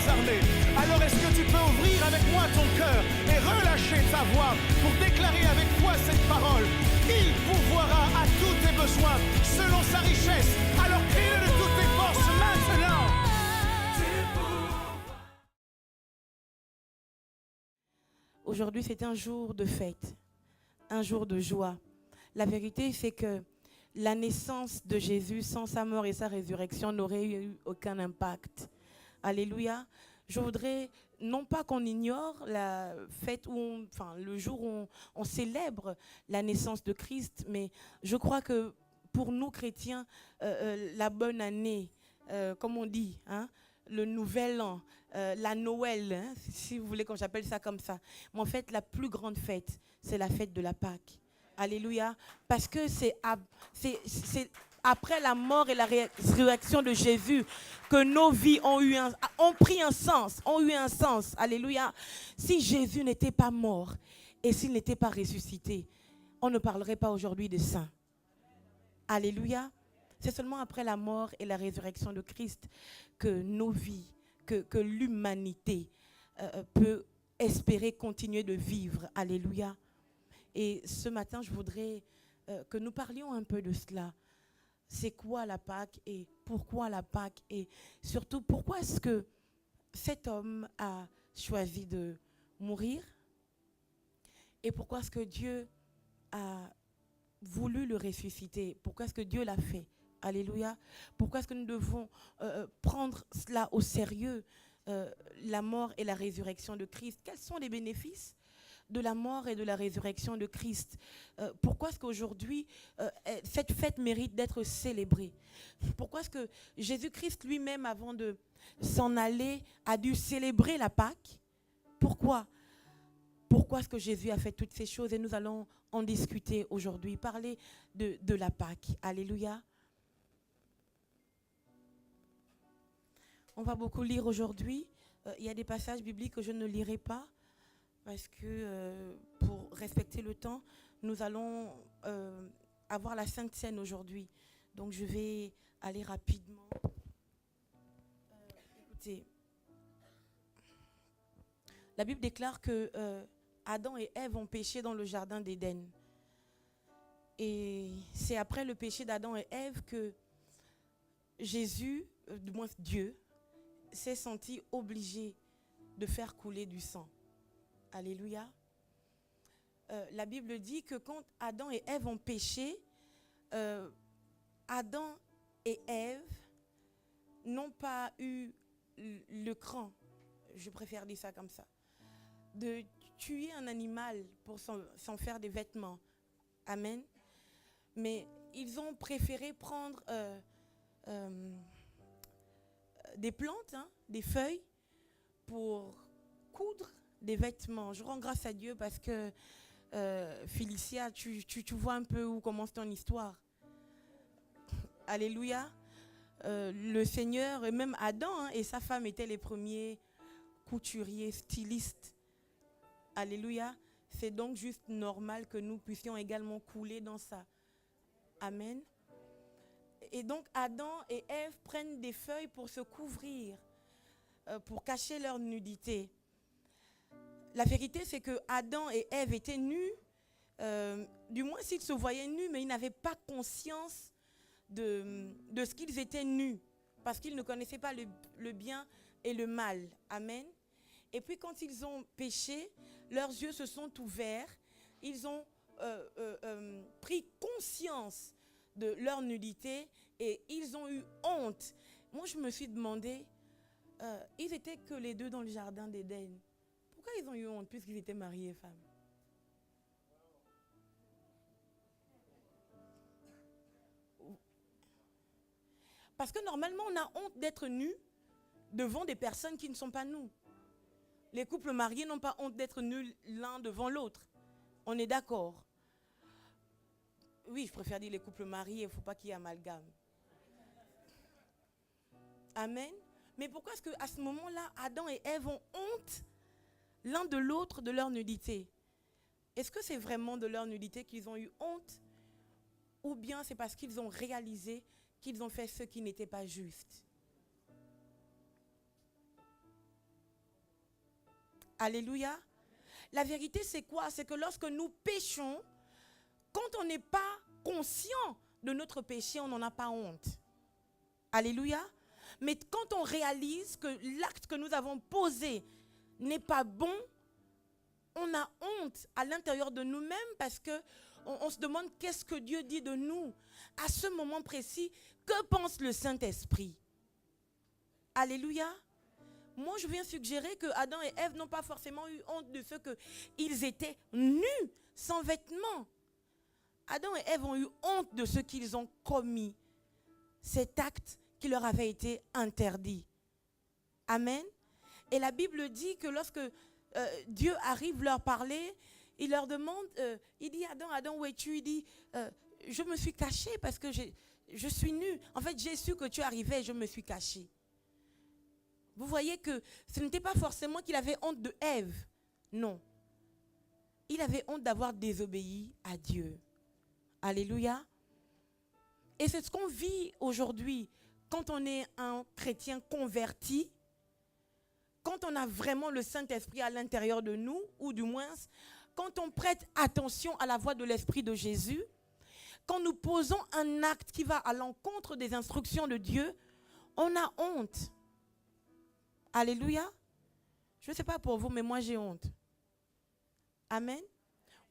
des armées. Alors est-ce que tu peux ouvrir avec moi ton cœur et relâcher ta voix pour déclarer avec foi cette parole? Il pourvoira à tous tes besoins selon sa richesse. Alors crie-le de toutes tes forces maintenant. Aujourd'hui, c'est un jour de fête, un jour de joie. La vérité, c'est que la naissance de Jésus, sans sa mort et sa résurrection, n'aurait eu aucun impact. Alléluia. Je voudrais, non pas qu'on ignore la fête le jour où on célèbre la naissance de Christ, mais je crois que pour nous chrétiens, la bonne année, comme on dit, hein, le nouvel an, la Noël, hein, si vous voulez qu'on j'appelle ça comme ça. Mais en fait, la plus grande fête, c'est la fête de la Pâque. Alléluia. Parce que c'est après la mort et la résurrection de Jésus que nos vies ont pris un sens, ont eu un sens. Alléluia. Si Jésus n'était pas mort et s'il n'était pas ressuscité, on ne parlerait pas aujourd'hui de saints. Alléluia. C'est seulement après la mort et la résurrection de Christ que nos vies, que l'humanité peut espérer continuer de vivre. Alléluia. Et ce matin, je voudrais que nous parlions un peu de cela. C'est quoi la Pâque et pourquoi la Pâque? Et surtout, pourquoi est-ce que cet homme a choisi de mourir? Et pourquoi est-ce que Dieu a voulu le ressusciter? Pourquoi est-ce que Dieu l'a fait? Alléluia. Pourquoi est-ce que nous devons prendre cela au sérieux, la mort et la résurrection de Christ? Quels sont les bénéfices de la mort et de la résurrection de Christ? Pourquoi est-ce qu'aujourd'hui, cette fête mérite d'être célébrée? Pourquoi est-ce que Jésus-Christ lui-même, avant de s'en aller, a dû célébrer la Pâque? Pourquoi? Pourquoi est-ce que Jésus a fait toutes ces choses? Et nous allons en discuter aujourd'hui, parler de la Pâque. Alléluia. On va beaucoup lire aujourd'hui. Il y a des passages bibliques que je ne lirai pas parce que pour respecter le temps, nous allons avoir la Sainte Seine aujourd'hui. Donc je vais aller rapidement. Écoutez, la Bible déclare que Adam et Ève ont péché dans le jardin d'Éden. Et c'est après le péché d'Adam et Ève que Jésus, du moins Dieu, s'est senti obligé de faire couler du sang. Alléluia. La Bible dit que quand Adam et Ève ont péché, Adam et Ève n'ont pas eu le cran, je préfère dire ça comme ça, de tuer un animal pour s'en faire des vêtements. Amen. Mais ils ont préféré prendre des plantes, hein, des feuilles, pour coudre des vêtements. Je rends grâce à Dieu parce que Félicia, tu vois un peu où commence ton histoire. Alléluia. Le Seigneur, et même Adam, hein, et sa femme étaient les premiers couturiers, stylistes. Alléluia. C'est donc juste normal que nous puissions également couler dans ça. Amen. Et donc Adam et Ève prennent des feuilles pour se couvrir, pour cacher leur nudité. La vérité, c'est que Adam et Ève étaient nus, du moins s'ils se voyaient nus, mais ils n'avaient pas conscience de ce qu'ils étaient nus, parce qu'ils ne connaissaient pas le bien et le mal. Amen. Et puis quand ils ont péché, leurs yeux se sont ouverts, ils ont pris conscience de leur nudité et ils ont eu honte. Moi, je me suis demandé, ils étaient que les deux dans le jardin d'Éden. Pourquoi ils ont eu honte puisqu'ils étaient mariés et femmes? Parce que normalement, on a honte d'être nus devant des personnes qui ne sont pas nous. Les couples mariés n'ont pas honte d'être nus l'un devant l'autre. On est d'accord? Oui, je préfère dire les couples mariés, il ne faut pas qu'il y ait amalgame. Amen. Mais pourquoi est-ce qu'à ce moment-là, Adam et Ève ont honte l'un de l'autre de leur nudité? Est-ce que c'est vraiment de leur nudité qu'ils ont eu honte? Ou bien c'est parce qu'ils ont réalisé qu'ils ont fait ce qui n'était pas juste? Alléluia. La vérité, c'est quoi? C'est que lorsque nous péchons, quand on n'est pas conscient de notre péché, on n'en a pas honte. Alléluia. Mais quand on réalise que l'acte que nous avons posé n'est pas bon, on a honte à l'intérieur de nous-mêmes parce qu'on se demande qu'est-ce que Dieu dit de nous. À ce moment précis, que pense le Saint-Esprit? Alléluia. Moi, je viens suggérer que Adam et Ève n'ont pas forcément eu honte de ce qu'ils étaient nus, sans vêtements. Adam et Ève ont eu honte de ce qu'ils ont commis. Cet acte qui leur avait été interdit. Amen. Et la Bible dit que lorsque Dieu arrive leur parler, il leur demande, il dit, Adam, où es-tu? Il dit, je me suis caché parce que je suis nu. En fait, j'ai su que tu arrivais, je me suis caché. Vous voyez que ce n'était pas forcément qu'il avait honte de Ève. Non. Il avait honte d'avoir désobéi à Dieu. Alléluia. Et c'est ce qu'on vit aujourd'hui quand on est un chrétien converti, quand on a vraiment le Saint-Esprit à l'intérieur de nous, ou du moins, quand on prête attention à la voix de l'Esprit de Jésus, quand nous posons un acte qui va à l'encontre des instructions de Dieu, on a honte. Alléluia. Je ne sais pas pour vous, mais moi j'ai honte. Amen.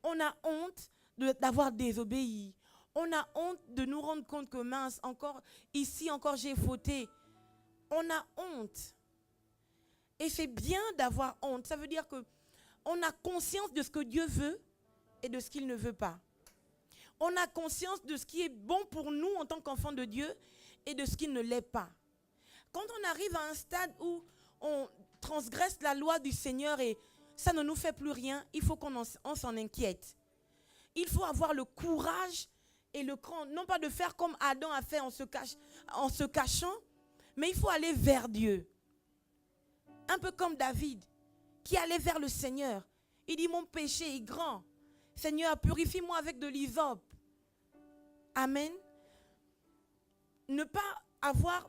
On a honte d'avoir désobéi. On a honte de nous rendre compte que mince, ici encore j'ai fauté. On a honte. Et c'est bien d'avoir honte. Ça veut dire qu'on a conscience de ce que Dieu veut et de ce qu'il ne veut pas. On a conscience de ce qui est bon pour nous en tant qu'enfants de Dieu et de ce qui ne l'est pas. Quand on arrive à un stade où on transgresse la loi du Seigneur et ça ne nous fait plus rien, il faut qu'on s'en inquiète. Il faut avoir le courage et le cran, non pas de faire comme Adam a fait en se cachant, mais il faut aller vers Dieu. Un peu comme David, qui allait vers le Seigneur. Il dit, mon péché est grand. Seigneur, purifie-moi avec de l'hysope. Amen. Ne pas avoir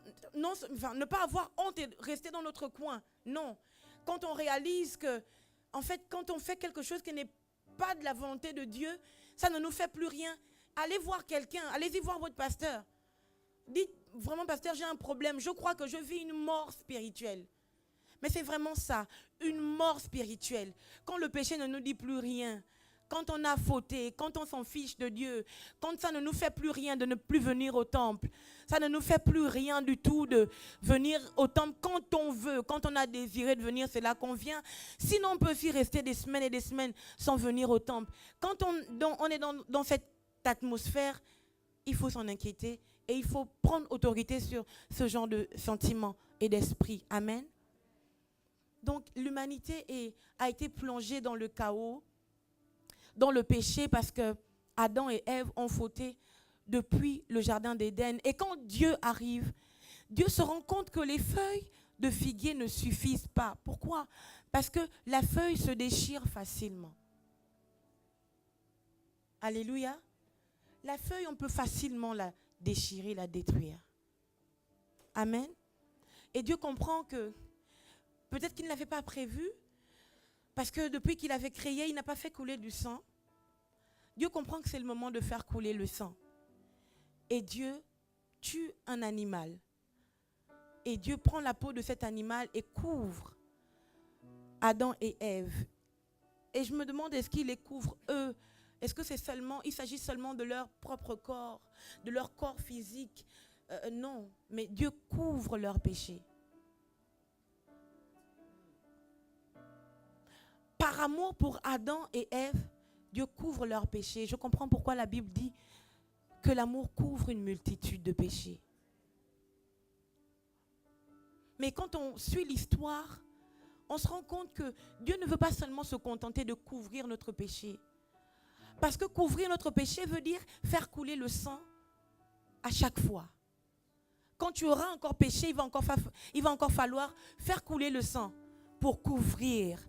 honte et rester dans notre coin. Non. Quand on réalise que, en fait, quand on fait quelque chose qui n'est pas de la volonté de Dieu, ça ne nous fait plus rien. Allez voir quelqu'un, allez-y voir votre pasteur. Dites, vraiment, pasteur, j'ai un problème. Je crois que je vis une mort spirituelle. Mais c'est vraiment ça, une mort spirituelle. Quand le péché ne nous dit plus rien, quand on a fauté, quand on s'en fiche de Dieu, quand ça ne nous fait plus rien de ne plus venir au temple, ça ne nous fait plus rien du tout de venir au temple quand on veut, quand on a désiré de venir, c'est là qu'on vient. Sinon, on peut aussi rester des semaines et des semaines sans venir au temple. Quand on est dans cette atmosphère, il faut s'en inquiéter et il faut prendre autorité sur ce genre de sentiments et d'esprit. Amen. Donc, l'humanité a été plongée dans le chaos, dans le péché, parce que Adam et Ève ont fauté depuis le jardin d'Éden. Et quand Dieu arrive, Dieu se rend compte que les feuilles de figuier ne suffisent pas. Pourquoi? Parce que la feuille se déchire facilement. Alléluia. La feuille, on peut facilement la déchirer, la détruire. Amen. Et Dieu comprend que peut-être qu'il ne l'avait pas prévu, parce que depuis qu'il avait créé, il n'a pas fait couler du sang. Dieu comprend que c'est le moment de faire couler le sang. Et Dieu tue un animal. Et Dieu prend la peau de cet animal et couvre Adam et Ève. Et je me demande, est-ce qu'il les couvre eux? Est-ce que il s'agit seulement de leur propre corps, de leur corps physique? Non, mais Dieu couvre leur péché. Par amour pour Adam et Ève, Dieu couvre leurs péchés. Je comprends pourquoi la Bible dit que l'amour couvre une multitude de péchés. Mais quand on suit l'histoire, on se rend compte que Dieu ne veut pas seulement se contenter de couvrir notre péché. Parce que couvrir notre péché veut dire faire couler le sang à chaque fois. Quand tu auras encore péché, il va encore falloir faire couler le sang pour couvrir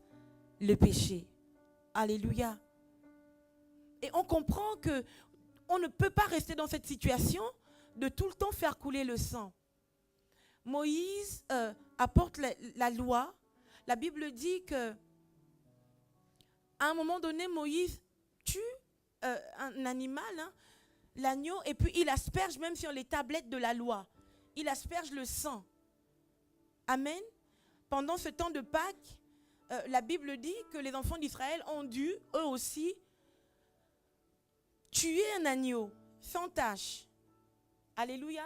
le péché. Alléluia. Et on comprend que on ne peut pas rester dans cette situation de tout le temps faire couler le sang. Moïse apporte la loi. La Bible dit que à un moment donné, Moïse tue un animal, hein, l'agneau, et puis il asperge même sur les tablettes de la loi. Il asperge le sang. Amen. Pendant ce temps de Pâques, la Bible dit que les enfants d'Israël ont dû, eux aussi, tuer un agneau sans tache. Alléluia.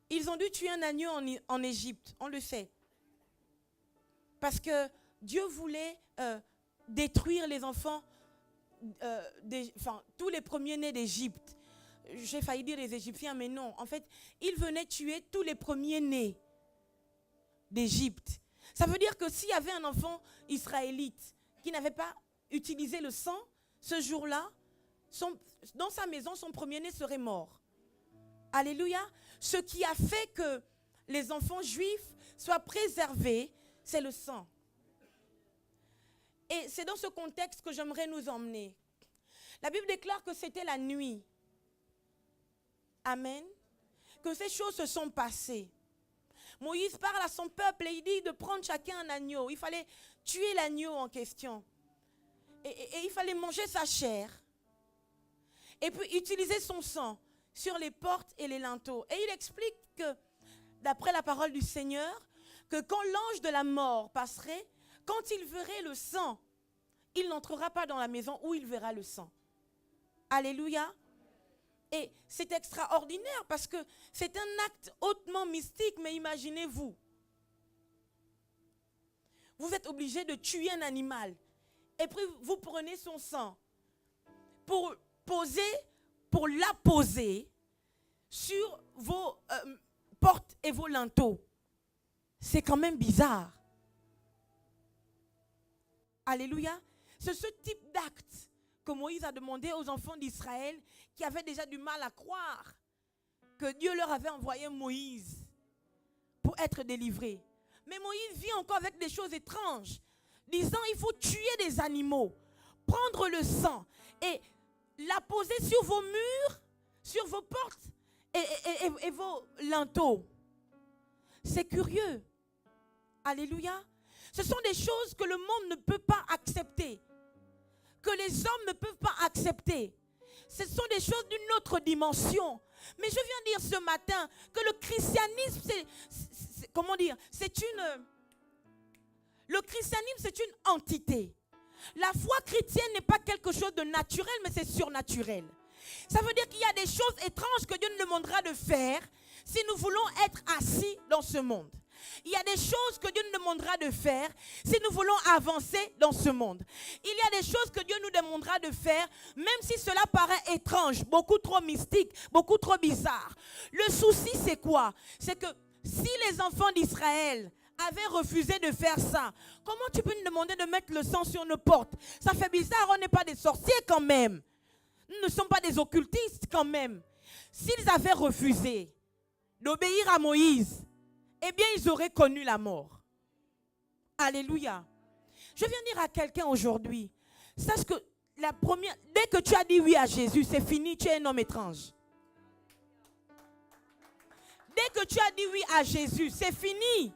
Ils ont dû tuer un agneau en Égypte, on le sait. Parce que Dieu voulait détruire les enfants, tous les premiers-nés d'Égypte. J'ai failli dire les Égyptiens, mais non. En fait, il venait tuer tous les premiers-nés d'Égypte. Ça veut dire que s'il y avait un enfant israélite qui n'avait pas utilisé le sang, ce jour-là, dans sa maison, son premier-né serait mort. Alléluia. Ce qui a fait que les enfants juifs soient préservés, c'est le sang. Et c'est dans ce contexte que j'aimerais nous emmener. La Bible déclare que c'était la nuit. Amen. Que ces choses se sont passées. Moïse parle à son peuple et il dit de prendre chacun un agneau. Il fallait tuer l'agneau en question. Et il fallait manger sa chair. Et puis utiliser son sang sur les portes et les linteaux. Et il explique que, d'après la parole du Seigneur, que quand l'ange de la mort passerait, quand il verrait le sang, il n'entrera pas dans la maison où il verra le sang. Alléluia. Et c'est extraordinaire parce que c'est un acte hautement mystique, mais imaginez-vous. Vous êtes obligé de tuer un animal et puis vous prenez son sang pour l'apposer sur vos portes et vos linteaux. C'est quand même bizarre. Alléluia. C'est ce type d'acte que Moïse a demandé aux enfants d'Israël qui avaient déjà du mal à croire que Dieu leur avait envoyé Moïse pour être délivrés. Mais Moïse vit encore avec des choses étranges, disant il faut tuer des animaux, prendre le sang et l'apposer sur vos murs, sur vos portes et vos linteaux. C'est curieux. Alléluia. Ce sont des choses que le monde ne peut pas accepter, que les hommes ne peuvent pas accepter. Ce sont des choses d'une autre dimension. Mais je viens dire ce matin que le christianisme, le christianisme, c'est une entité. La foi chrétienne n'est pas quelque chose de naturel, mais c'est surnaturel. Ça veut dire qu'il y a des choses étranges que Dieu nous demandera de faire si nous voulons être assis dans ce monde. Il y a des choses que Dieu nous demandera de faire si nous voulons avancer dans ce monde. Il y a des choses que Dieu nous demandera de faire, même si cela paraît étrange, beaucoup trop mystique, beaucoup trop bizarre. Le souci, c'est quoi? C'est que si les enfants d'Israël avaient refusé de faire ça, comment tu peux nous demander de mettre le sang sur nos portes? Ça fait bizarre, on n'est pas des sorciers quand même. Nous ne sommes pas des occultistes quand même. S'ils avaient refusé d'obéir à Moïse, eh bien, ils auraient connu la mort. Alléluia. Je viens dire à quelqu'un aujourd'hui, sache que dès que tu as dit oui à Jésus, c'est fini, tu es un homme étrange. Dès que tu as dit oui à Jésus, c'est fini.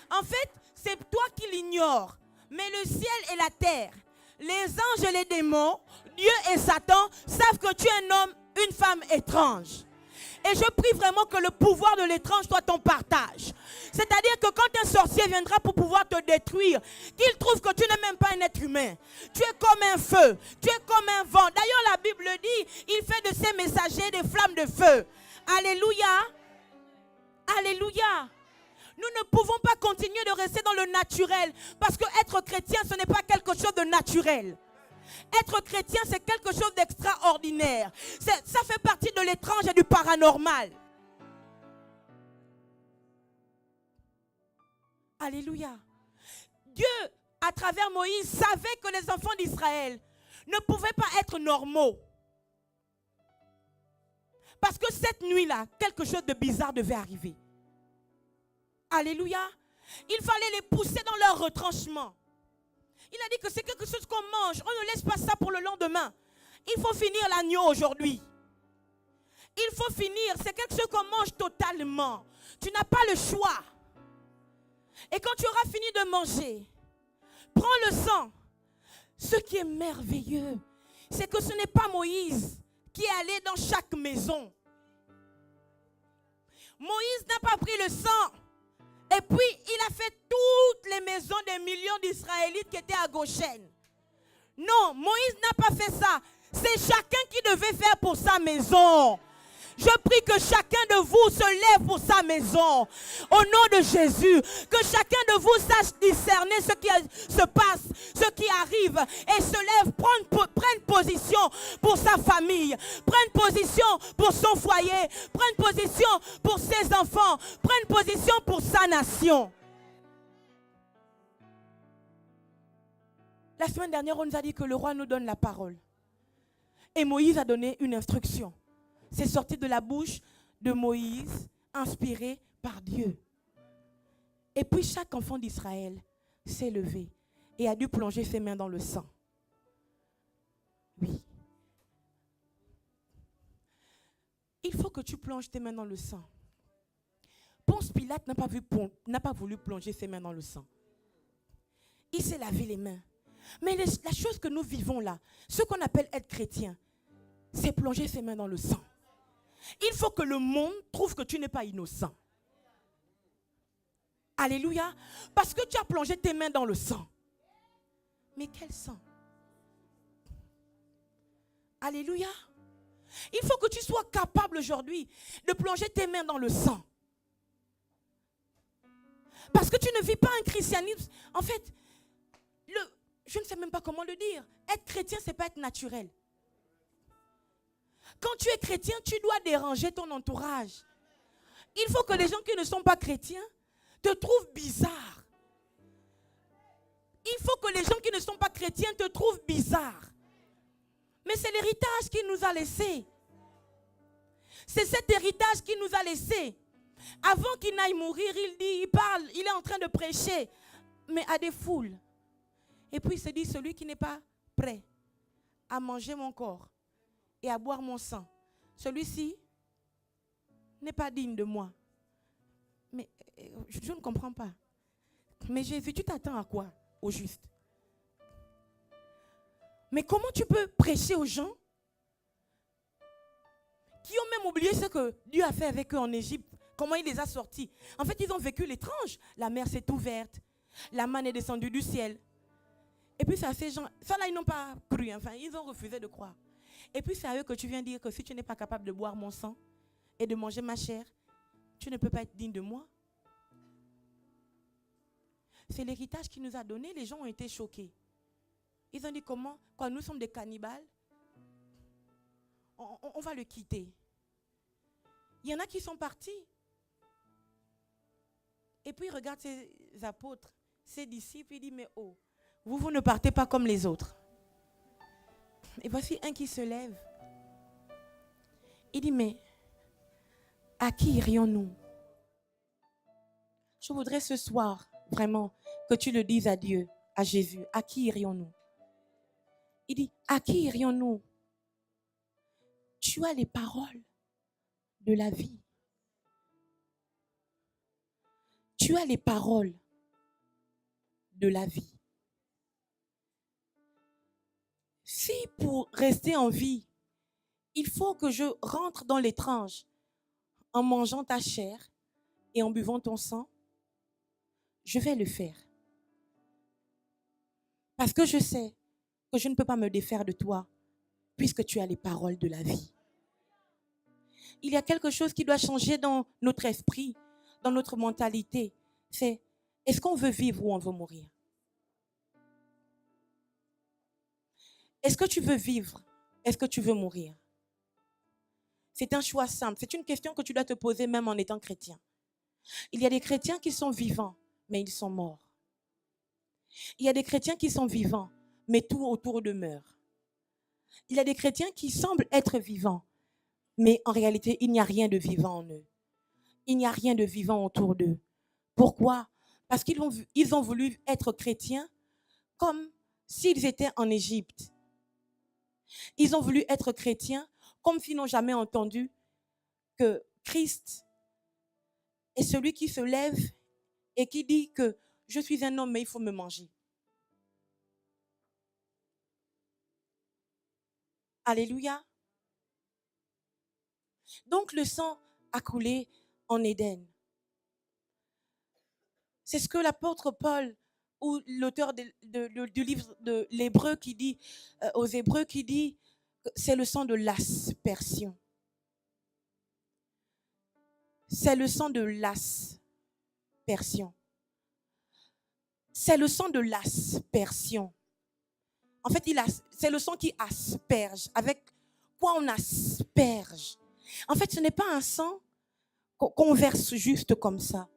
En fait, c'est toi qui l'ignores. Mais le ciel et la terre, les anges et les démons, Dieu et Satan savent que tu es un homme, une femme étrange. Et je prie vraiment que le pouvoir de l'étrange soit ton partage. C'est-à-dire que quand un sorcier viendra pour pouvoir te détruire, qu'il trouve que tu n'es même pas un être humain. Tu es comme un feu, tu es comme un vent. D'ailleurs, la Bible dit, il fait de ses messagers des flammes de feu. Alléluia. Alléluia. Nous ne pouvons pas continuer de rester dans le naturel. Parce que être chrétien, ce n'est pas quelque chose de naturel. Être chrétien, c'est quelque chose d'extraordinaire. Ça fait partie de l'étrange et du paranormal. Alléluia. Dieu, à travers Moïse, savait que les enfants d'Israël ne pouvaient pas être normaux. Parce que cette nuit-là, quelque chose de bizarre devait arriver. Alléluia. Il fallait les pousser dans leur retranchement. Il a dit que c'est quelque chose qu'on mange. On ne laisse pas ça pour le lendemain. Il faut finir l'agneau aujourd'hui. Il faut finir. C'est quelque chose qu'on mange totalement. Tu n'as pas le choix. Et quand tu auras fini de manger, prends le sang, ce qui est merveilleux, c'est que ce n'est pas Moïse qui est allé dans chaque maison. Moïse n'a pas pris le sang. Et puis, il a fait toutes les maisons des millions d'Israélites qui étaient à Goshen. Non, Moïse n'a pas fait ça. C'est chacun qui devait faire pour sa maison. Je prie que chacun de vous se lève pour sa maison. Au nom de Jésus, que chacun de vous sache discerner ce qui se passe, ce qui arrive, et se lève, prenne position pour sa famille, prenne position pour son foyer, prenne position pour ses enfants, prenne position pour sa nation. La semaine dernière, on nous a dit que le roi nous donne la parole. Et Moïse a donné une instruction. C'est sorti de la bouche de Moïse, inspiré par Dieu. Et puis chaque enfant d'Israël s'est levé et a dû plonger ses mains dans le sang. Oui. Il faut que tu plonges tes mains dans le sang. Ponce Pilate n'a pas voulu plonger ses mains dans le sang. Il s'est lavé les mains. Mais la chose que nous vivons là, ce qu'on appelle être chrétien, c'est plonger ses mains dans le sang. Il faut que le monde trouve que tu n'es pas innocent. Alléluia. Parce que tu as plongé tes mains dans le sang. Mais quel sang? Alléluia. Il faut que tu sois capable aujourd'hui de plonger tes mains dans le sang. Parce que tu ne vis pas un christianisme. En fait, je ne sais même pas comment le dire. Être chrétien, ce n'est pas être naturel. Quand tu es chrétien, tu dois déranger ton entourage. Il faut que les gens qui ne sont pas chrétiens te trouvent bizarre. Il faut que les gens qui ne sont pas chrétiens te trouvent bizarre. Mais c'est l'héritage qu'il nous a laissé. C'est cet héritage qu'il nous a laissé. Avant qu'il n'aille mourir, il parle, il est en train de prêcher, mais à des foules. Et puis il se dit, celui qui n'est pas prêt à manger mon corps et à boire mon sang, celui-ci n'est pas digne de moi. Mais je ne comprends pas. Mais Jésus, tu t'attends à quoi au juste? Mais comment tu peux prêcher aux gens qui ont même oublié ce que Dieu a fait avec eux en Égypte, comment il les a sortis? En fait, ils ont vécu l'étrange. La mer s'est ouverte, la manne est descendue du ciel. Et puis c'est à ces gens, ça là ils n'ont pas cru, enfin ils ont refusé de croire. Et puis c'est à eux que tu viens dire que si tu n'es pas capable de boire mon sang et de manger ma chair, tu ne peux pas être digne de moi. C'est l'héritage qu'il nous a donné, les gens ont été choqués. Ils ont dit comment, quand nous sommes des cannibales, on va le quitter. Il y en a qui sont partis. Et puis regarde ces apôtres, ces disciples, il dit mais oh, vous ne partez pas comme les autres. Et voici un qui se lève. Il dit, mais à qui irions-nous? Je voudrais ce soir, vraiment, que tu le dises à Dieu, à Jésus. À qui irions-nous? Il dit, à qui irions-nous? Tu as les paroles de la vie. Tu as les paroles de la vie. Si pour rester en vie, il faut que je rentre dans l'étrange en mangeant ta chair et en buvant ton sang, je vais le faire. Parce que je sais que je ne peux pas me défaire de toi puisque tu as les paroles de la vie. Il y a quelque chose qui doit changer dans notre esprit, dans notre mentalité. C'est, est-ce qu'on veut vivre ou on veut mourir? Est-ce que tu veux vivre? Est-ce que tu veux mourir? C'est un choix simple. C'est une question que tu dois te poser même en étant chrétien. Il y a des chrétiens qui sont vivants, mais ils sont morts. Il y a des chrétiens qui sont vivants, mais tout autour d'eux meurt. Il y a des chrétiens qui semblent être vivants, mais en réalité, il n'y a rien de vivant en eux. Il n'y a rien de vivant autour d'eux. Pourquoi? Parce qu'ils ont voulu être chrétiens comme s'ils étaient en Égypte. Ils ont voulu être chrétiens comme s'ils n'ont jamais entendu que Christ est celui qui se lève et qui dit que je suis un homme mais il faut me manger. Alléluia. Donc le sang a coulé en Éden. C'est ce que l'apôtre Paul ou l'auteur du livre de l'Hébreu qui dit, aux Hébreux qui dit, c'est le sang de l'aspersion. C'est le sang de l'aspersion. C'est le sang de l'aspersion. En fait, c'est le sang qui asperge. Avec quoi on asperge? En fait, ce n'est pas un sang qu'on verse juste comme ça.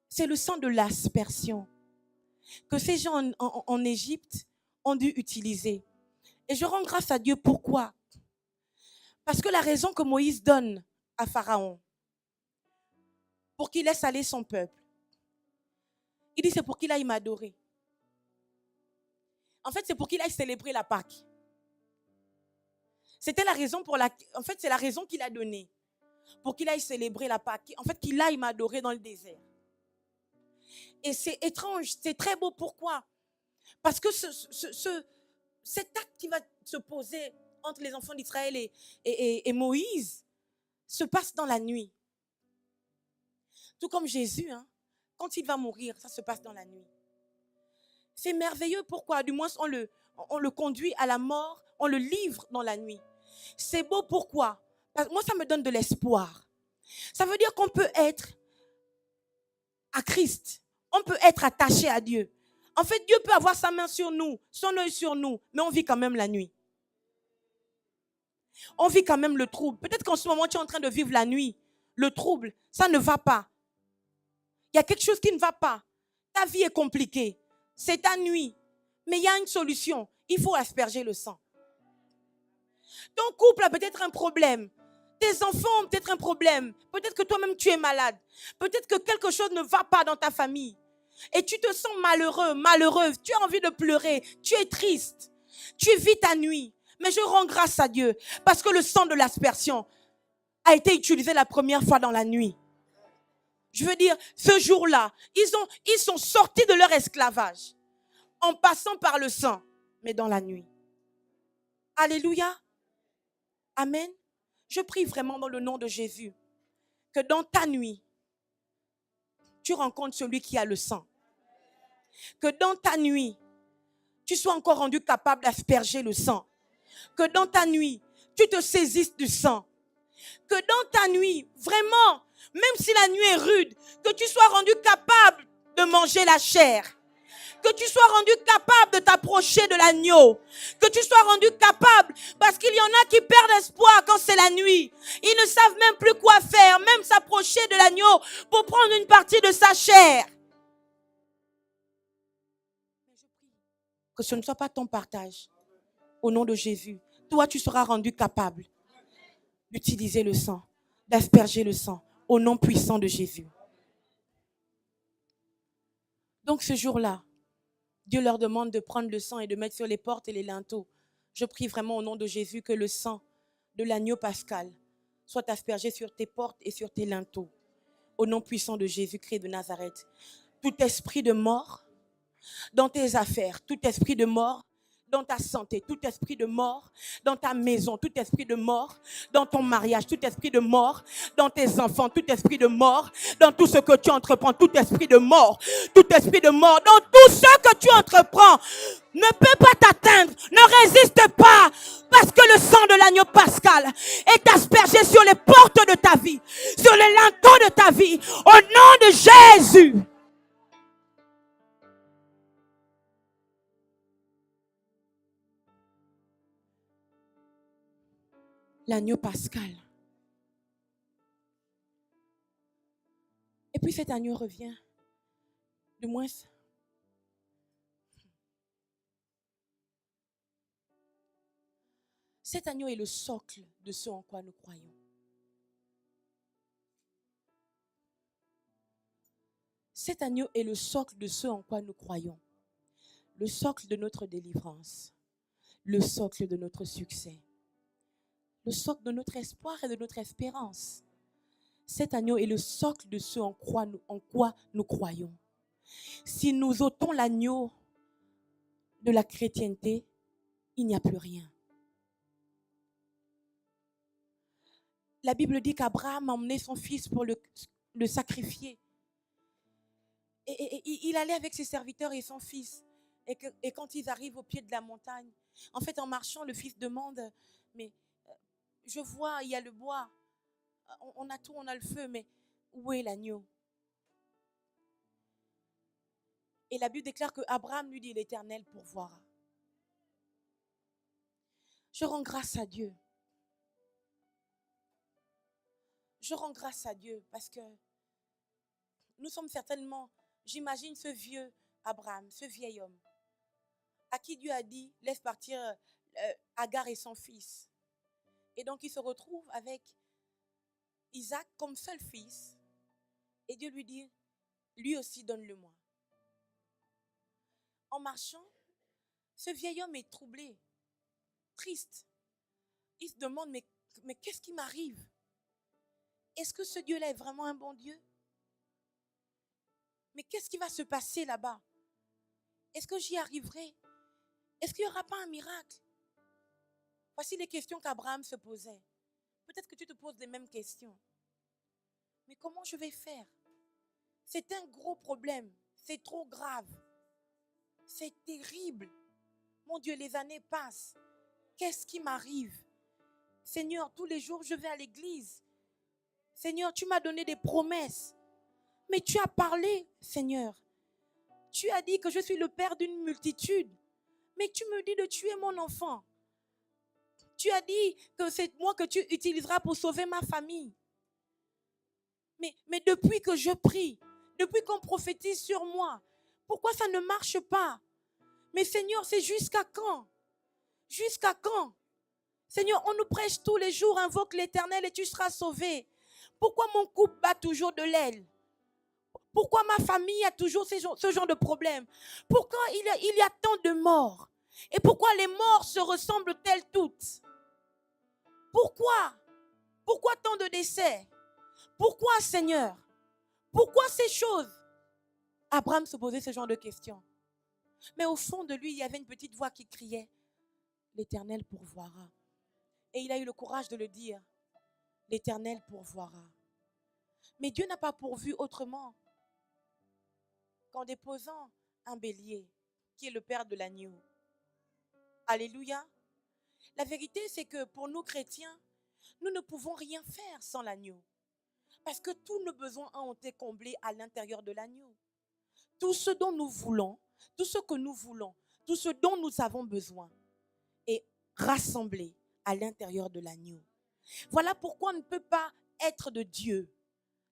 C'est le sang de l'aspersion que ces gens en Égypte ont dû utiliser. Et je rends grâce à Dieu. Pourquoi? Parce que la raison que Moïse donne à Pharaon pour qu'il laisse aller son peuple, il dit c'est pour qu'il aille m'adorer. En fait, c'est pour qu'il aille célébrer la Pâque. C'était la raison en fait, c'est la raison qu'il a donnée. Pour qu'il aille célébrer la Pâque. En fait, qu'il aille m'adorer dans le désert. Et c'est étrange, c'est très beau. Pourquoi? Parce que cet acte qui va se poser entre les enfants d'Israël et Moïse se passe dans la nuit. Tout comme Jésus, quand il va mourir, ça se passe dans la nuit. C'est merveilleux. Pourquoi? Du moins, on le conduit à la mort, on le livre dans la nuit. C'est beau. Pourquoi? Parce que moi, ça me donne de l'espoir. Ça veut dire qu'on peut être à Christ. On peut être attaché à Dieu. En fait, Dieu peut avoir sa main sur nous, son œil sur nous, mais on vit quand même la nuit. On vit quand même le trouble. Peut-être qu'en ce moment, tu es en train de vivre la nuit. Le trouble, ça ne va pas. Il y a quelque chose qui ne va pas. Ta vie est compliquée. C'est ta nuit. Mais il y a une solution. Il faut asperger le sang. Ton couple a peut-être un problème. Tes enfants ont peut-être un problème. Peut-être que toi-même tu es malade. Peut-être que quelque chose ne va pas dans ta famille. Et tu te sens malheureux, malheureuse. Tu as envie de pleurer. Tu es triste. Tu vis ta nuit. Mais je rends grâce à Dieu. Parce que le sang de l'aspersion a été utilisé la première fois dans la nuit. Je veux dire, ce jour-là, ils sont sortis de leur esclavage. En passant par le sang. Mais dans la nuit. Alléluia. Amen. Je prie vraiment dans le nom de Jésus que dans ta nuit, tu rencontres celui qui a le sang. Que dans ta nuit, tu sois encore rendu capable d'asperger le sang. Que dans ta nuit, tu te saisisses du sang. Que dans ta nuit, vraiment, même si la nuit est rude, que tu sois rendu capable de manger la chair. Que tu sois rendu capable de t'approcher de l'agneau. Que tu sois rendu capable, parce qu'il y en a qui perdent espoir quand c'est la nuit. Ils ne savent même plus quoi faire, même s'approcher de l'agneau pour prendre une partie de sa chair. Que ce ne soit pas ton partage. Au nom de Jésus, toi tu seras rendu capable d'utiliser le sang, d'asperger le sang, au nom puissant de Jésus. Donc ce jour-là, Dieu leur demande de prendre le sang et de mettre sur les portes et les linteaux. Je prie vraiment au nom de Jésus que le sang de l'agneau pascal soit aspergé sur tes portes et sur tes linteaux. Au nom puissant de Jésus-Christ de Nazareth. Tout esprit de mort dans tes affaires, tout esprit de mort dans ta santé, tout esprit de mort dans ta maison, tout esprit de mort dans ton mariage, tout esprit de mort dans tes enfants, tout esprit de mort dans tout ce que tu entreprends, tout esprit de mort dans tout ce que tu entreprends ne peut pas t'atteindre, ne résiste pas, parce que le sang de l'agneau pascal est aspergé sur les portes de ta vie, sur les linteaux de ta vie, au nom de Jésus. L'agneau pascal. Et puis cet agneau revient. Du moins, cet agneau est le socle de ce en quoi nous croyons. Cet agneau est le socle de ce en quoi nous croyons. Le socle de notre délivrance. Le socle de notre succès. Le socle de notre espoir et de notre espérance. Cet agneau est le socle de ce en quoi nous croyons. Si nous ôtons l'agneau de la chrétienté, il n'y a plus rien. La Bible dit qu'Abraham a emmené son fils pour le sacrifier. Et il allait avec ses serviteurs et son fils. Et quand ils arrivent au pied de la montagne, en fait, en marchant, le fils demande, mais je vois, il y a le bois, on a tout, on a le feu, mais où est l'agneau? Et la Bible déclare que Abraham lui dit, l'Éternel pourvoira. Je rends grâce à Dieu. Je rends grâce à Dieu parce que nous sommes certainement, j'imagine ce vieux Abraham, ce vieil homme, à qui Dieu a dit, laisse partir Agar et son fils. Et donc il se retrouve avec Isaac comme seul fils. Et Dieu lui dit, lui aussi donne-le-moi. En marchant, ce vieil homme est troublé, triste. Il se demande, mais qu'est-ce qui m'arrive? Est-ce que ce Dieu-là est vraiment un bon Dieu? Mais qu'est-ce qui va se passer là-bas? Est-ce que j'y arriverai? Est-ce qu'il n'y aura pas un miracle? Voici les questions qu'Abraham se posait. Peut-être que tu te poses les mêmes questions. Mais comment je vais faire? C'est un gros problème. C'est trop grave. C'est terrible. Mon Dieu, les années passent. Qu'est-ce qui m'arrive? Seigneur, tous les jours, je vais à l'église. Seigneur, tu m'as donné des promesses. Mais tu as parlé, Seigneur. Tu as dit que je suis le père d'une multitude. Mais tu me dis de tuer mon enfant. Tu as dit que c'est moi que tu utiliseras pour sauver ma famille. Mais depuis que je prie, depuis qu'on prophétise sur moi, pourquoi ça ne marche pas? Mais Seigneur, c'est jusqu'à quand? Jusqu'à quand? Seigneur, on nous prêche tous les jours, invoque l'Éternel et tu seras sauvé. Pourquoi mon couple bat toujours de l'aile? Pourquoi ma famille a toujours ce genre de problème? Pourquoi il y a tant de morts? Et pourquoi les morts se ressemblent-elles toutes? Pourquoi? Pourquoi tant de décès? Pourquoi, Seigneur? Pourquoi ces choses? Abraham se posait ce genre de questions. Mais au fond de lui, il y avait une petite voix qui criait, l'Éternel pourvoira. Et il a eu le courage de le dire, l'Éternel pourvoira. Mais Dieu n'a pas pourvu autrement qu'en déposant un bélier, qui est le père de l'agneau. Alléluia. La vérité, c'est que pour nous chrétiens, nous ne pouvons rien faire sans l'agneau. Parce que tous nos besoins ont été comblés à l'intérieur de l'agneau. Tout ce dont nous voulons, tout ce que nous voulons, tout ce dont nous avons besoin est rassemblé à l'intérieur de l'agneau. Voilà pourquoi on ne peut pas être de Dieu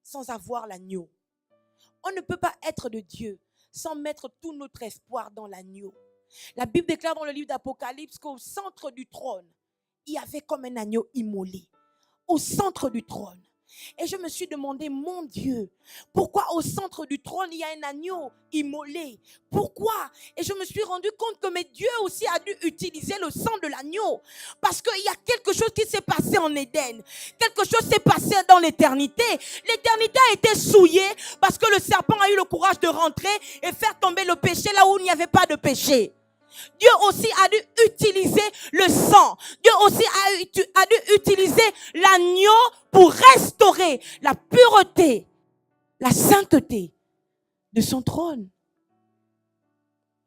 sans avoir l'agneau. On ne peut pas être de Dieu sans mettre tout notre espoir dans l'agneau. La Bible déclare dans le livre d'Apocalypse qu'au centre du trône, il y avait comme un agneau immolé. Au centre du trône. Et je me suis demandé, mon Dieu, pourquoi au centre du trône, il y a un agneau immolé? Pourquoi? Et je me suis rendu compte que mais Dieu aussi a dû utiliser le sang de l'agneau. Parce qu'il y a quelque chose qui s'est passé en Éden. Quelque chose s'est passé dans l'éternité. L'éternité a été souillée parce que le serpent a eu le courage de rentrer et faire tomber le péché là où il n'y avait pas de péché. Dieu aussi a dû utiliser le sang. Dieu aussi a dû utiliser l'agneau pour restaurer la pureté, la sainteté de son trône.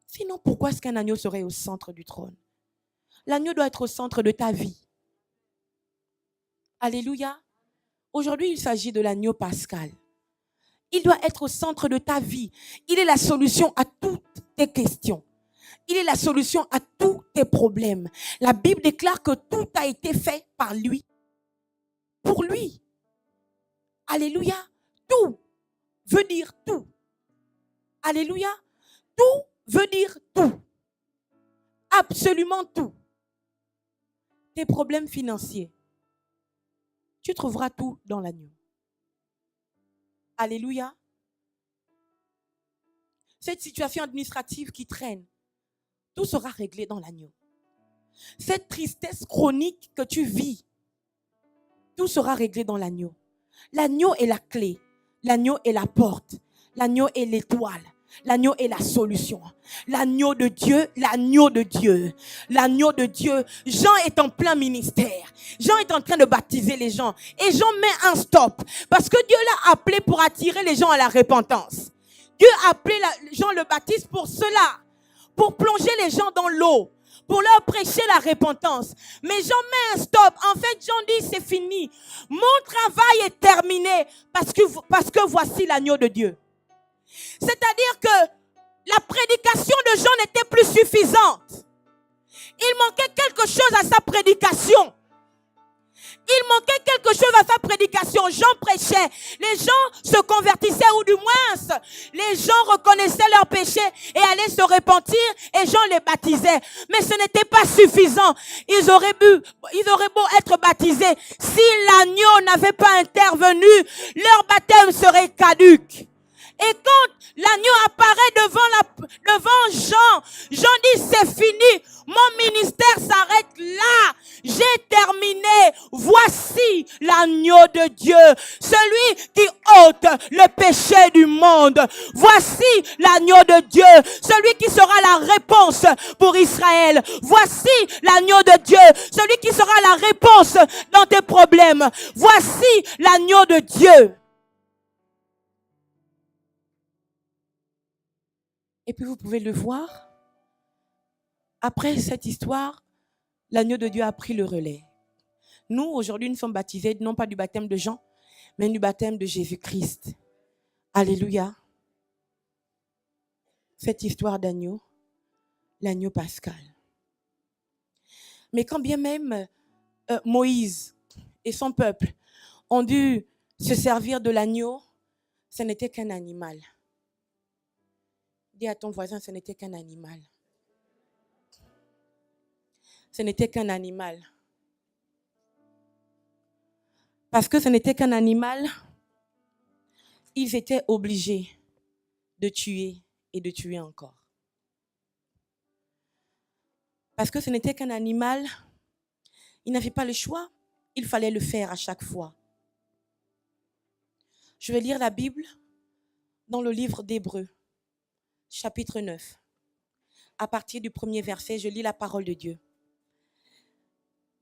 Sinon, pourquoi est-ce qu'un agneau serait au centre du trône? L'agneau doit être au centre de ta vie. Alléluia. Aujourd'hui, il s'agit de l'agneau pascal. Il doit être au centre de ta vie. Il est la solution à toutes tes questions. Il est la solution à tous tes problèmes. La Bible déclare que tout a été fait par lui. Pour lui. Alléluia. Tout veut dire tout. Alléluia. Tout veut dire tout. Absolument tout. Tes problèmes financiers. Tu trouveras tout dans l'agneau. Alléluia. Cette situation administrative qui traîne. Tout sera réglé dans l'agneau. Cette tristesse chronique que tu vis, tout sera réglé dans l'agneau. L'agneau est la clé. L'agneau est la porte. L'agneau est l'étoile. L'agneau est la solution. L'agneau de Dieu, l'agneau de Dieu. L'agneau de Dieu. Jean est en plein ministère. Jean est en train de baptiser les gens. Et Jean met un stop. Parce que Dieu l'a appelé pour attirer les gens à la repentance. Dieu a appelé Jean le Baptiste pour cela. Pour plonger les gens dans l'eau. Pour leur prêcher la repentance. Mais Jean met un stop. En fait, Jean dit c'est fini. Mon travail est terminé. Parce que voici l'agneau de Dieu. C'est-à-dire que la prédication de Jean n'était plus suffisante. Il manquait quelque chose à sa prédication. Il manquait quelque chose à sa prédication. Jean prêchait. Les gens se convertissaient, ou du moins, les gens reconnaissaient leurs péchés et allaient se repentir, et Jean les baptisait. Mais ce n'était pas suffisant. Ils auraient beau être baptisés. Si l'agneau n'avait pas intervenu, leur baptême serait caduc. Et quand l'agneau apparaît devant Jean, Jean dit c'est fini, mon ministère s'arrête là, j'ai terminé, voici l'agneau de Dieu, celui qui ôte le péché du monde, voici l'agneau de Dieu, celui qui sera la réponse pour Israël, voici l'agneau de Dieu, celui qui sera la réponse dans tes problèmes, voici l'agneau de Dieu. Et puis vous pouvez le voir. Après cette histoire, l'agneau de Dieu a pris le relais. Nous, aujourd'hui, nous sommes baptisés, non pas du baptême de Jean, mais du baptême de Jésus-Christ. Alléluia. Cette histoire d'agneau, l'agneau pascal. Mais quand bien même Moïse et son peuple ont dû se servir de l'agneau, ce n'était qu'un animal. Dis à ton voisin, ce n'était qu'un animal. Ce n'était qu'un animal. Parce que ce n'était qu'un animal, ils étaient obligés de tuer et de tuer encore. Parce que ce n'était qu'un animal, ils n'avaient pas le choix, il fallait le faire à chaque fois. Je vais lire la Bible dans le livre d'Hébreux. Chapitre 9. À partir du premier verset, je lis la parole de Dieu.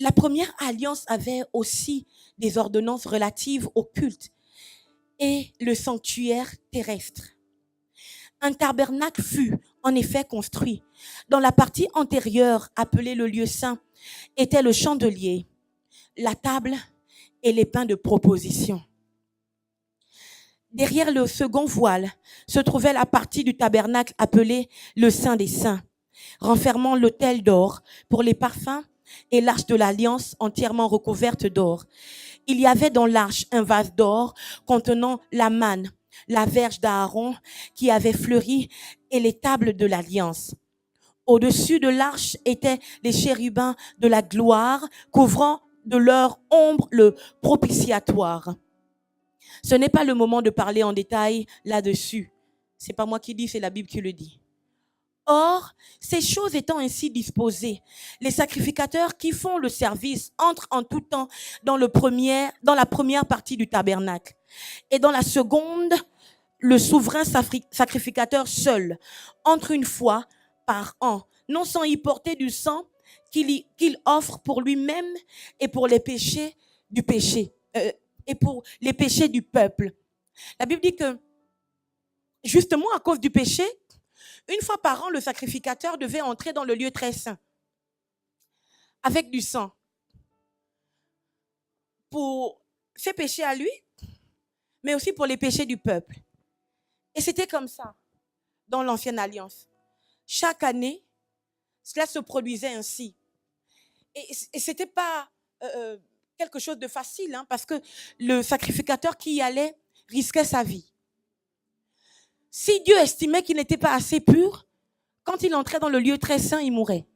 La première alliance avait aussi des ordonnances relatives au culte et le sanctuaire terrestre. Un tabernacle fut en effet construit. Dans la partie antérieure, appelée le lieu saint, était le chandelier, la table et les pains de proposition. Derrière le second voile se trouvait la partie du tabernacle appelée le Saint des Saints, renfermant l'autel d'or pour les parfums et l'arche de l'alliance entièrement recouverte d'or. Il y avait dans l'arche un vase d'or contenant la manne, la verge d'Aaron qui avait fleuri et les tables de l'alliance. Au-dessus de l'arche étaient les chérubins de la gloire couvrant de leur ombre le propitiatoire. Ce n'est pas le moment de parler en détail là-dessus. C'est pas moi qui dis, c'est la Bible qui le dit. Or, ces choses étant ainsi disposées, les sacrificateurs qui font le service entrent en tout temps dans la première partie du tabernacle. Et dans la seconde, le souverain sacrificateur seul entre une fois par an, non sans y porter du sang qu'il offre pour lui-même et pour les péchés du péché. Et pour les péchés du peuple. La Bible dit que, justement à cause du péché, une fois par an, le sacrificateur devait entrer dans le lieu très saint avec du sang pour ses péchés à lui, mais aussi pour les péchés du peuple. Et c'était comme ça dans l'ancienne alliance. Chaque année, cela se produisait ainsi. Et ce n'était pas quelque chose de facile, parce que le sacrificateur qui y allait risquait sa vie. Si Dieu estimait qu'il n'était pas assez pur, quand il entrait dans le lieu très saint, il mourait.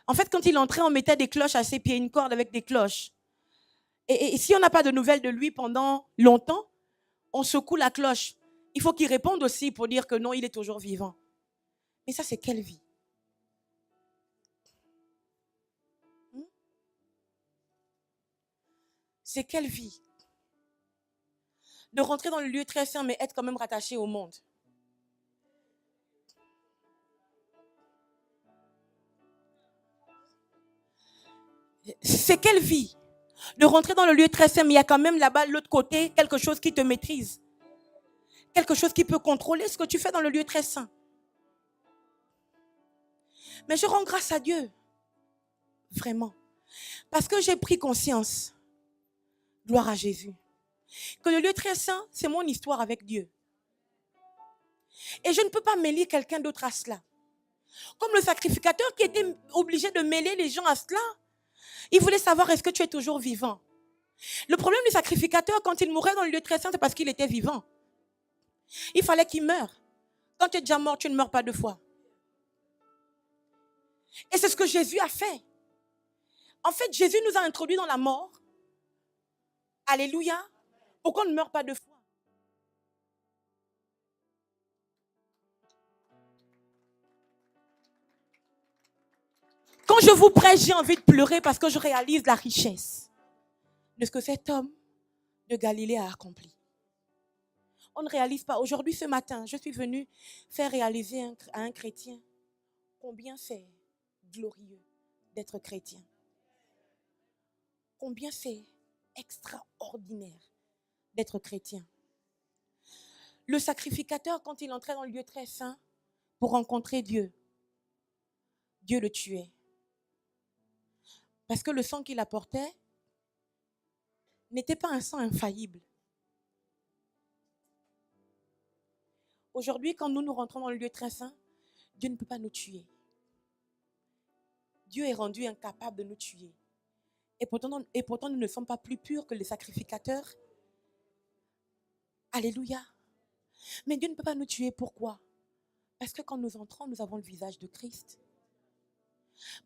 En fait, quand il entrait, on mettait des cloches à ses pieds, une corde avec des cloches. Et si on n'a pas de nouvelles de lui pendant longtemps, on secoue la cloche. Il faut qu'il réponde aussi pour dire que non, il est toujours vivant. Mais ça, c'est quelle vie? C'est quelle vie? De rentrer dans le lieu très saint, mais être quand même rattaché au monde. C'est quelle vie? De rentrer dans le lieu très saint, mais il y a quand même là-bas, de l'autre côté, quelque chose qui te maîtrise. Quelque chose qui peut contrôler ce que tu fais dans le lieu très saint. Mais je rends grâce à Dieu. Vraiment. Parce que j'ai pris conscience. Gloire à Jésus. Que le lieu très saint, c'est mon histoire avec Dieu. Et je ne peux pas mêler quelqu'un d'autre à cela. Comme le sacrificateur qui était obligé de mêler les gens à cela. Il voulait savoir est-ce que tu es toujours vivant. Le problème du sacrificateur, quand il mourait dans le lieu très saint, c'est parce qu'il était vivant. Il fallait qu'il meure. Quand tu es déjà mort, tu ne meurs pas deux fois. Et c'est ce que Jésus a fait. En fait, Jésus nous a introduits dans la mort. Alléluia. Pour qu'on ne meure pas deux fois. Quand je vous prêche, j'ai envie de pleurer parce que je réalise la richesse de ce que cet homme de Galilée a accompli. On ne réalise pas. Aujourd'hui, ce matin, je suis venue faire réaliser à un chrétien combien c'est glorieux d'être chrétien. Combien c'est extraordinaire d'être chrétien. Le sacrificateur, quand il entrait dans le lieu très saint pour rencontrer Dieu, Dieu le tuait. Parce que le sang qu'il apportait n'était pas un sang infaillible. Aujourd'hui, quand nous rentrons dans le lieu très saint, Dieu ne peut pas nous tuer. Dieu est rendu incapable de nous tuer. Et pourtant, nous ne sommes pas plus purs que les sacrificateurs. Alléluia. Mais Dieu ne peut pas nous tuer. Pourquoi? Parce que quand nous entrons, nous avons le visage de Christ.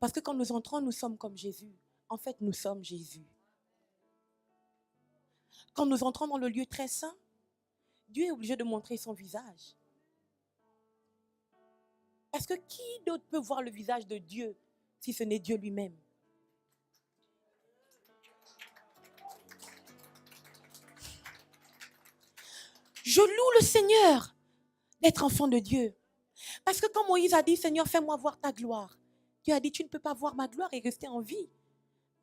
Parce que quand nous entrons, nous sommes comme Jésus. En fait, nous sommes Jésus. Quand nous entrons dans le lieu très saint, Dieu est obligé de montrer son visage. Parce que qui d'autre peut voir le visage de Dieu si ce n'est Dieu lui-même? Je loue le Seigneur d'être enfant de Dieu. Parce que quand Moïse a dit, Seigneur, fais-moi voir ta gloire, Dieu a dit, tu ne peux pas voir ma gloire et rester en vie.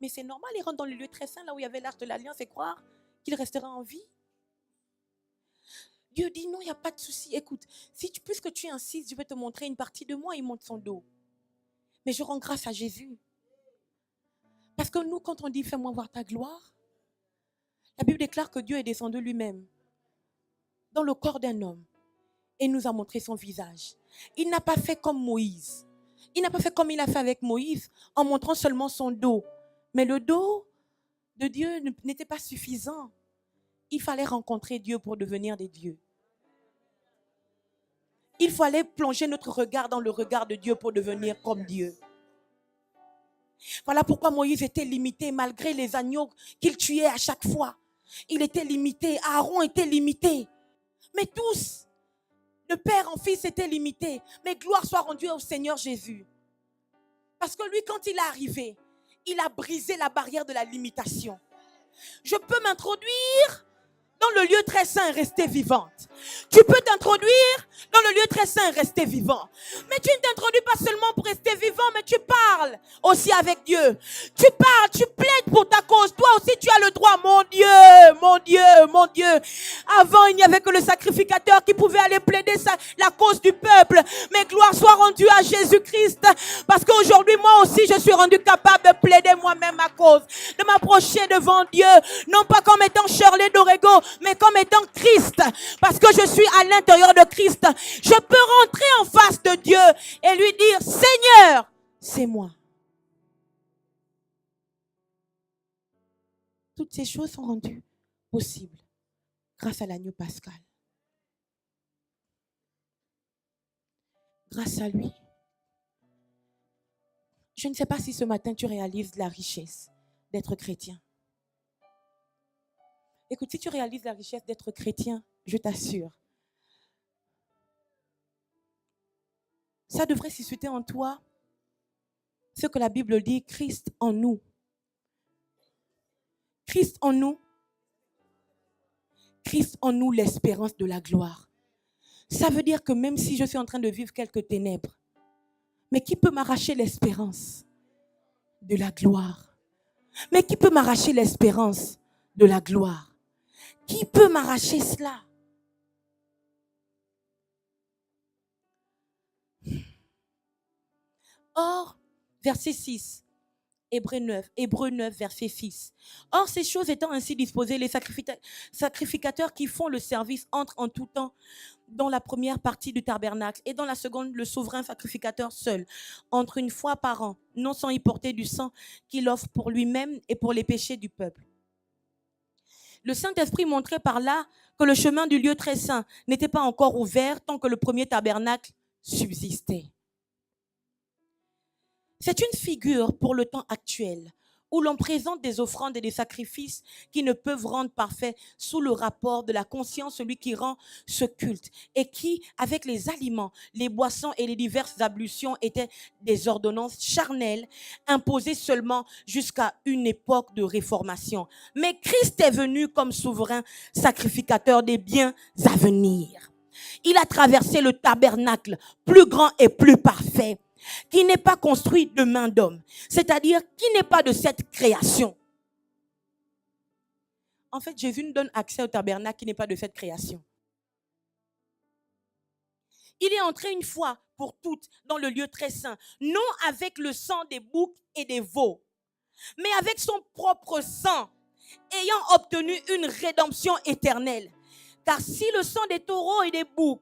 Mais c'est normal, il rentre dans le lieu très saint, là où il y avait l'arche de l'alliance, et croire qu'il restera en vie. Dieu dit, non, il n'y a pas de souci. Écoute, puisque tu insistes, je vais te montrer une partie de moi. Il monte son dos. Mais je rends grâce à Jésus. Parce que nous, quand on dit, fais-moi voir ta gloire, la Bible déclare que Dieu est descendu lui-même dans le corps d'un homme et nous a montré son visage. Il n'a pas fait comme Moïse. Il n'a pas fait comme il a fait avec Moïse en montrant seulement son dos. Mais le dos de Dieu n'était pas suffisant. Il fallait rencontrer Dieu pour devenir des dieux. Il fallait plonger notre regard dans le regard de Dieu pour devenir comme Dieu. Voilà pourquoi Moïse était limité malgré les agneaux qu'il tuait à chaque fois. Il était limité. Aaron était limité. Mais tous, de père en fils, étaient limités. Mais gloire soit rendue au Seigneur Jésus. Parce que lui, quand il est arrivé, il a brisé la barrière de la limitation. Je peux m'introduire dans le lieu très saint et rester vivante. Tu peux t'introduire dans le lieu très saint et rester vivant. Mais tu ne t'introduis pas seulement pour rester vivant, mais tu parles aussi avec Dieu. Tu parles, tu plaides pour ta cause. Toi aussi, tu as le droit. Mon Dieu, mon Dieu, mon Dieu. Avant, il n'y avait que le sacrificateur qui pouvait aller plaider la cause du peuple. Mais gloire soit rendue à Jésus-Christ. Parce qu'aujourd'hui, moi aussi, je suis rendu capable de plaider moi-même ma cause. De m'approcher devant Dieu. Non pas comme étant Shirley Dorego, mais comme étant Christ. Parce que je suis à l'intérieur de Christ. Je peux rentrer en face de Dieu et lui dire, Seigneur, c'est moi. Toutes ces choses sont rendues possibles grâce à l'agneau pascal. Grâce à lui. Je ne sais pas si ce matin tu réalises la richesse d'être chrétien. Écoute, si tu réalises la richesse d'être chrétien, je t'assure, ça devrait susciter en toi ce que la Bible dit, Christ en nous. Christ en nous. Christ en nous, l'espérance de la gloire. Ça veut dire que même si je suis en train de vivre quelques ténèbres, mais qui peut m'arracher l'espérance de la gloire? Mais qui peut m'arracher l'espérance de la gloire? Qui peut m'arracher cela? Or, verset 6, Hébreux 9, verset 6. Or, ces choses étant ainsi disposées, les sacrificateurs qui font le service entrent en tout temps dans la première partie du tabernacle et dans la seconde, le souverain sacrificateur seul entre une fois par an, non sans y porter du sang qu'il offre pour lui-même et pour les péchés du peuple. Le Saint-Esprit montrait par là que le chemin du lieu très saint n'était pas encore ouvert tant que le premier tabernacle subsistait. C'est une figure pour le temps actuel où l'on présente des offrandes et des sacrifices qui ne peuvent rendre parfait sous le rapport de la conscience celui qui rend ce culte et qui, avec les aliments, les boissons et les diverses ablutions, étaient des ordonnances charnelles imposées seulement jusqu'à une époque de réformation. Mais Christ est venu comme souverain sacrificateur des biens à venir. Il a traversé le tabernacle plus grand et plus parfait, qui n'est pas construit de main d'homme, c'est-à-dire qui n'est pas de cette création. En fait, Jésus nous donne accès au tabernacle qui n'est pas de cette création. Il est entré une fois pour toutes dans le lieu très saint, non avec le sang des boucs et des veaux, mais avec son propre sang, ayant obtenu une rédemption éternelle. Car si le sang des taureaux et des boucs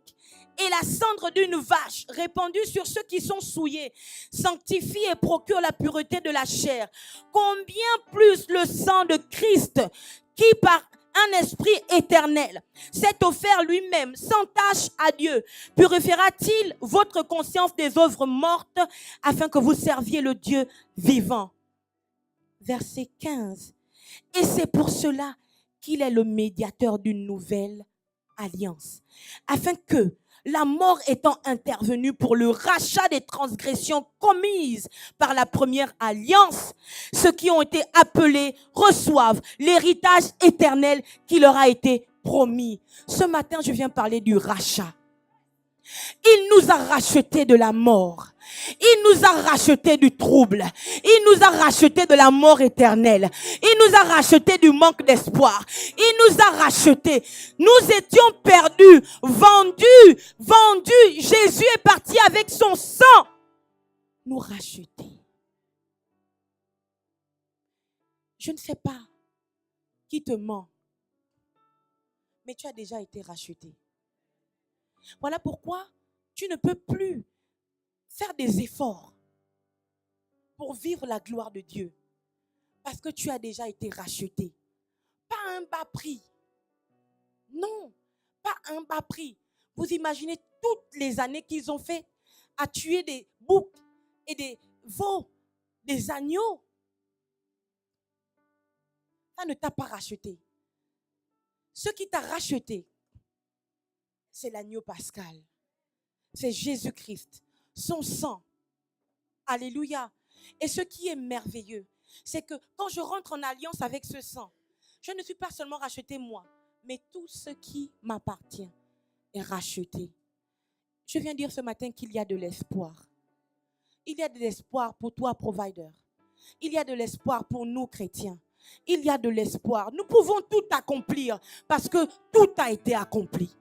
et la cendre d'une vache répandue sur ceux qui sont souillés sanctifie et procure la pureté de la chair, combien plus le sang de Christ qui par un esprit éternel s'est offert lui-même sans tache à Dieu, purifiera-t-il votre conscience des œuvres mortes afin que vous serviez le Dieu vivant. Verset 15. Et c'est pour cela qu'il est le médiateur d'une nouvelle alliance, afin que, la mort étant intervenue pour le rachat des transgressions commises par la première alliance, ceux qui ont été appelés reçoivent l'héritage éternel qui leur a été promis. Ce matin, je viens parler du rachat. Il nous a rachetés de la mort. Il nous a rachetés du trouble. Il nous a rachetés de la mort éternelle. Il nous a rachetés du manque d'espoir. Il nous a rachetés. Nous étions perdus, vendus. Jésus est parti avec son sang nous racheter. Je ne sais pas qui te ment, mais tu as déjà été racheté. Voilà pourquoi tu ne peux plus faire des efforts pour vivre la gloire de Dieu. Parce que tu as déjà été racheté. Pas un bas prix. Non, pas un bas prix. Vous imaginez toutes les années qu'ils ont fait à tuer des boucs et des veaux, des agneaux. Ça ne t'a pas racheté. Ce qui t'a racheté, c'est l'agneau pascal. C'est Jésus-Christ. Son sang. Alléluia. Et ce qui est merveilleux, c'est que quand je rentre en alliance avec ce sang, je ne suis pas seulement racheté moi, mais tout ce qui m'appartient est racheté. Je viens dire ce matin qu'il y a de l'espoir. Il y a de l'espoir pour toi, provider. Il y a de l'espoir pour nous, chrétiens. Il y a de l'espoir. Nous pouvons tout accomplir parce que tout a été accompli.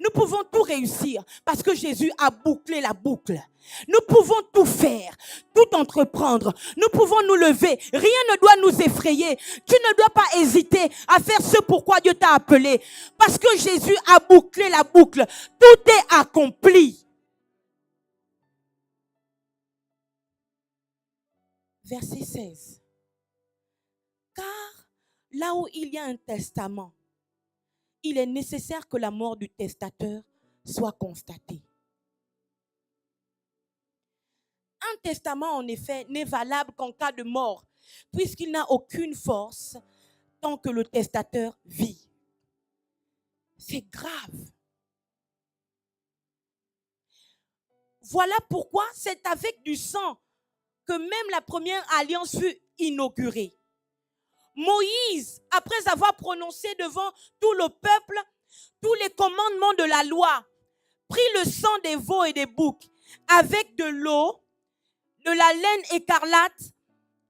Nous pouvons tout réussir parce que Jésus a bouclé la boucle. Nous pouvons tout faire, tout entreprendre. Nous pouvons nous lever. Rien ne doit nous effrayer. Tu ne dois pas hésiter à faire ce pourquoi Dieu t'a appelé. Parce que Jésus a bouclé la boucle. Tout est accompli. Verset 16. Car là où il y a un testament, il est nécessaire que la mort du testateur soit constatée. Un testament, en effet, n'est valable qu'en cas de mort, puisqu'il n'a aucune force tant que le testateur vit. C'est grave. Voilà pourquoi c'est avec du sang que même la première alliance fut inaugurée. Moïse, après avoir prononcé devant tout le peuple tous les commandements de la loi, prit le sang des veaux et des boucs avec de l'eau, de la laine écarlate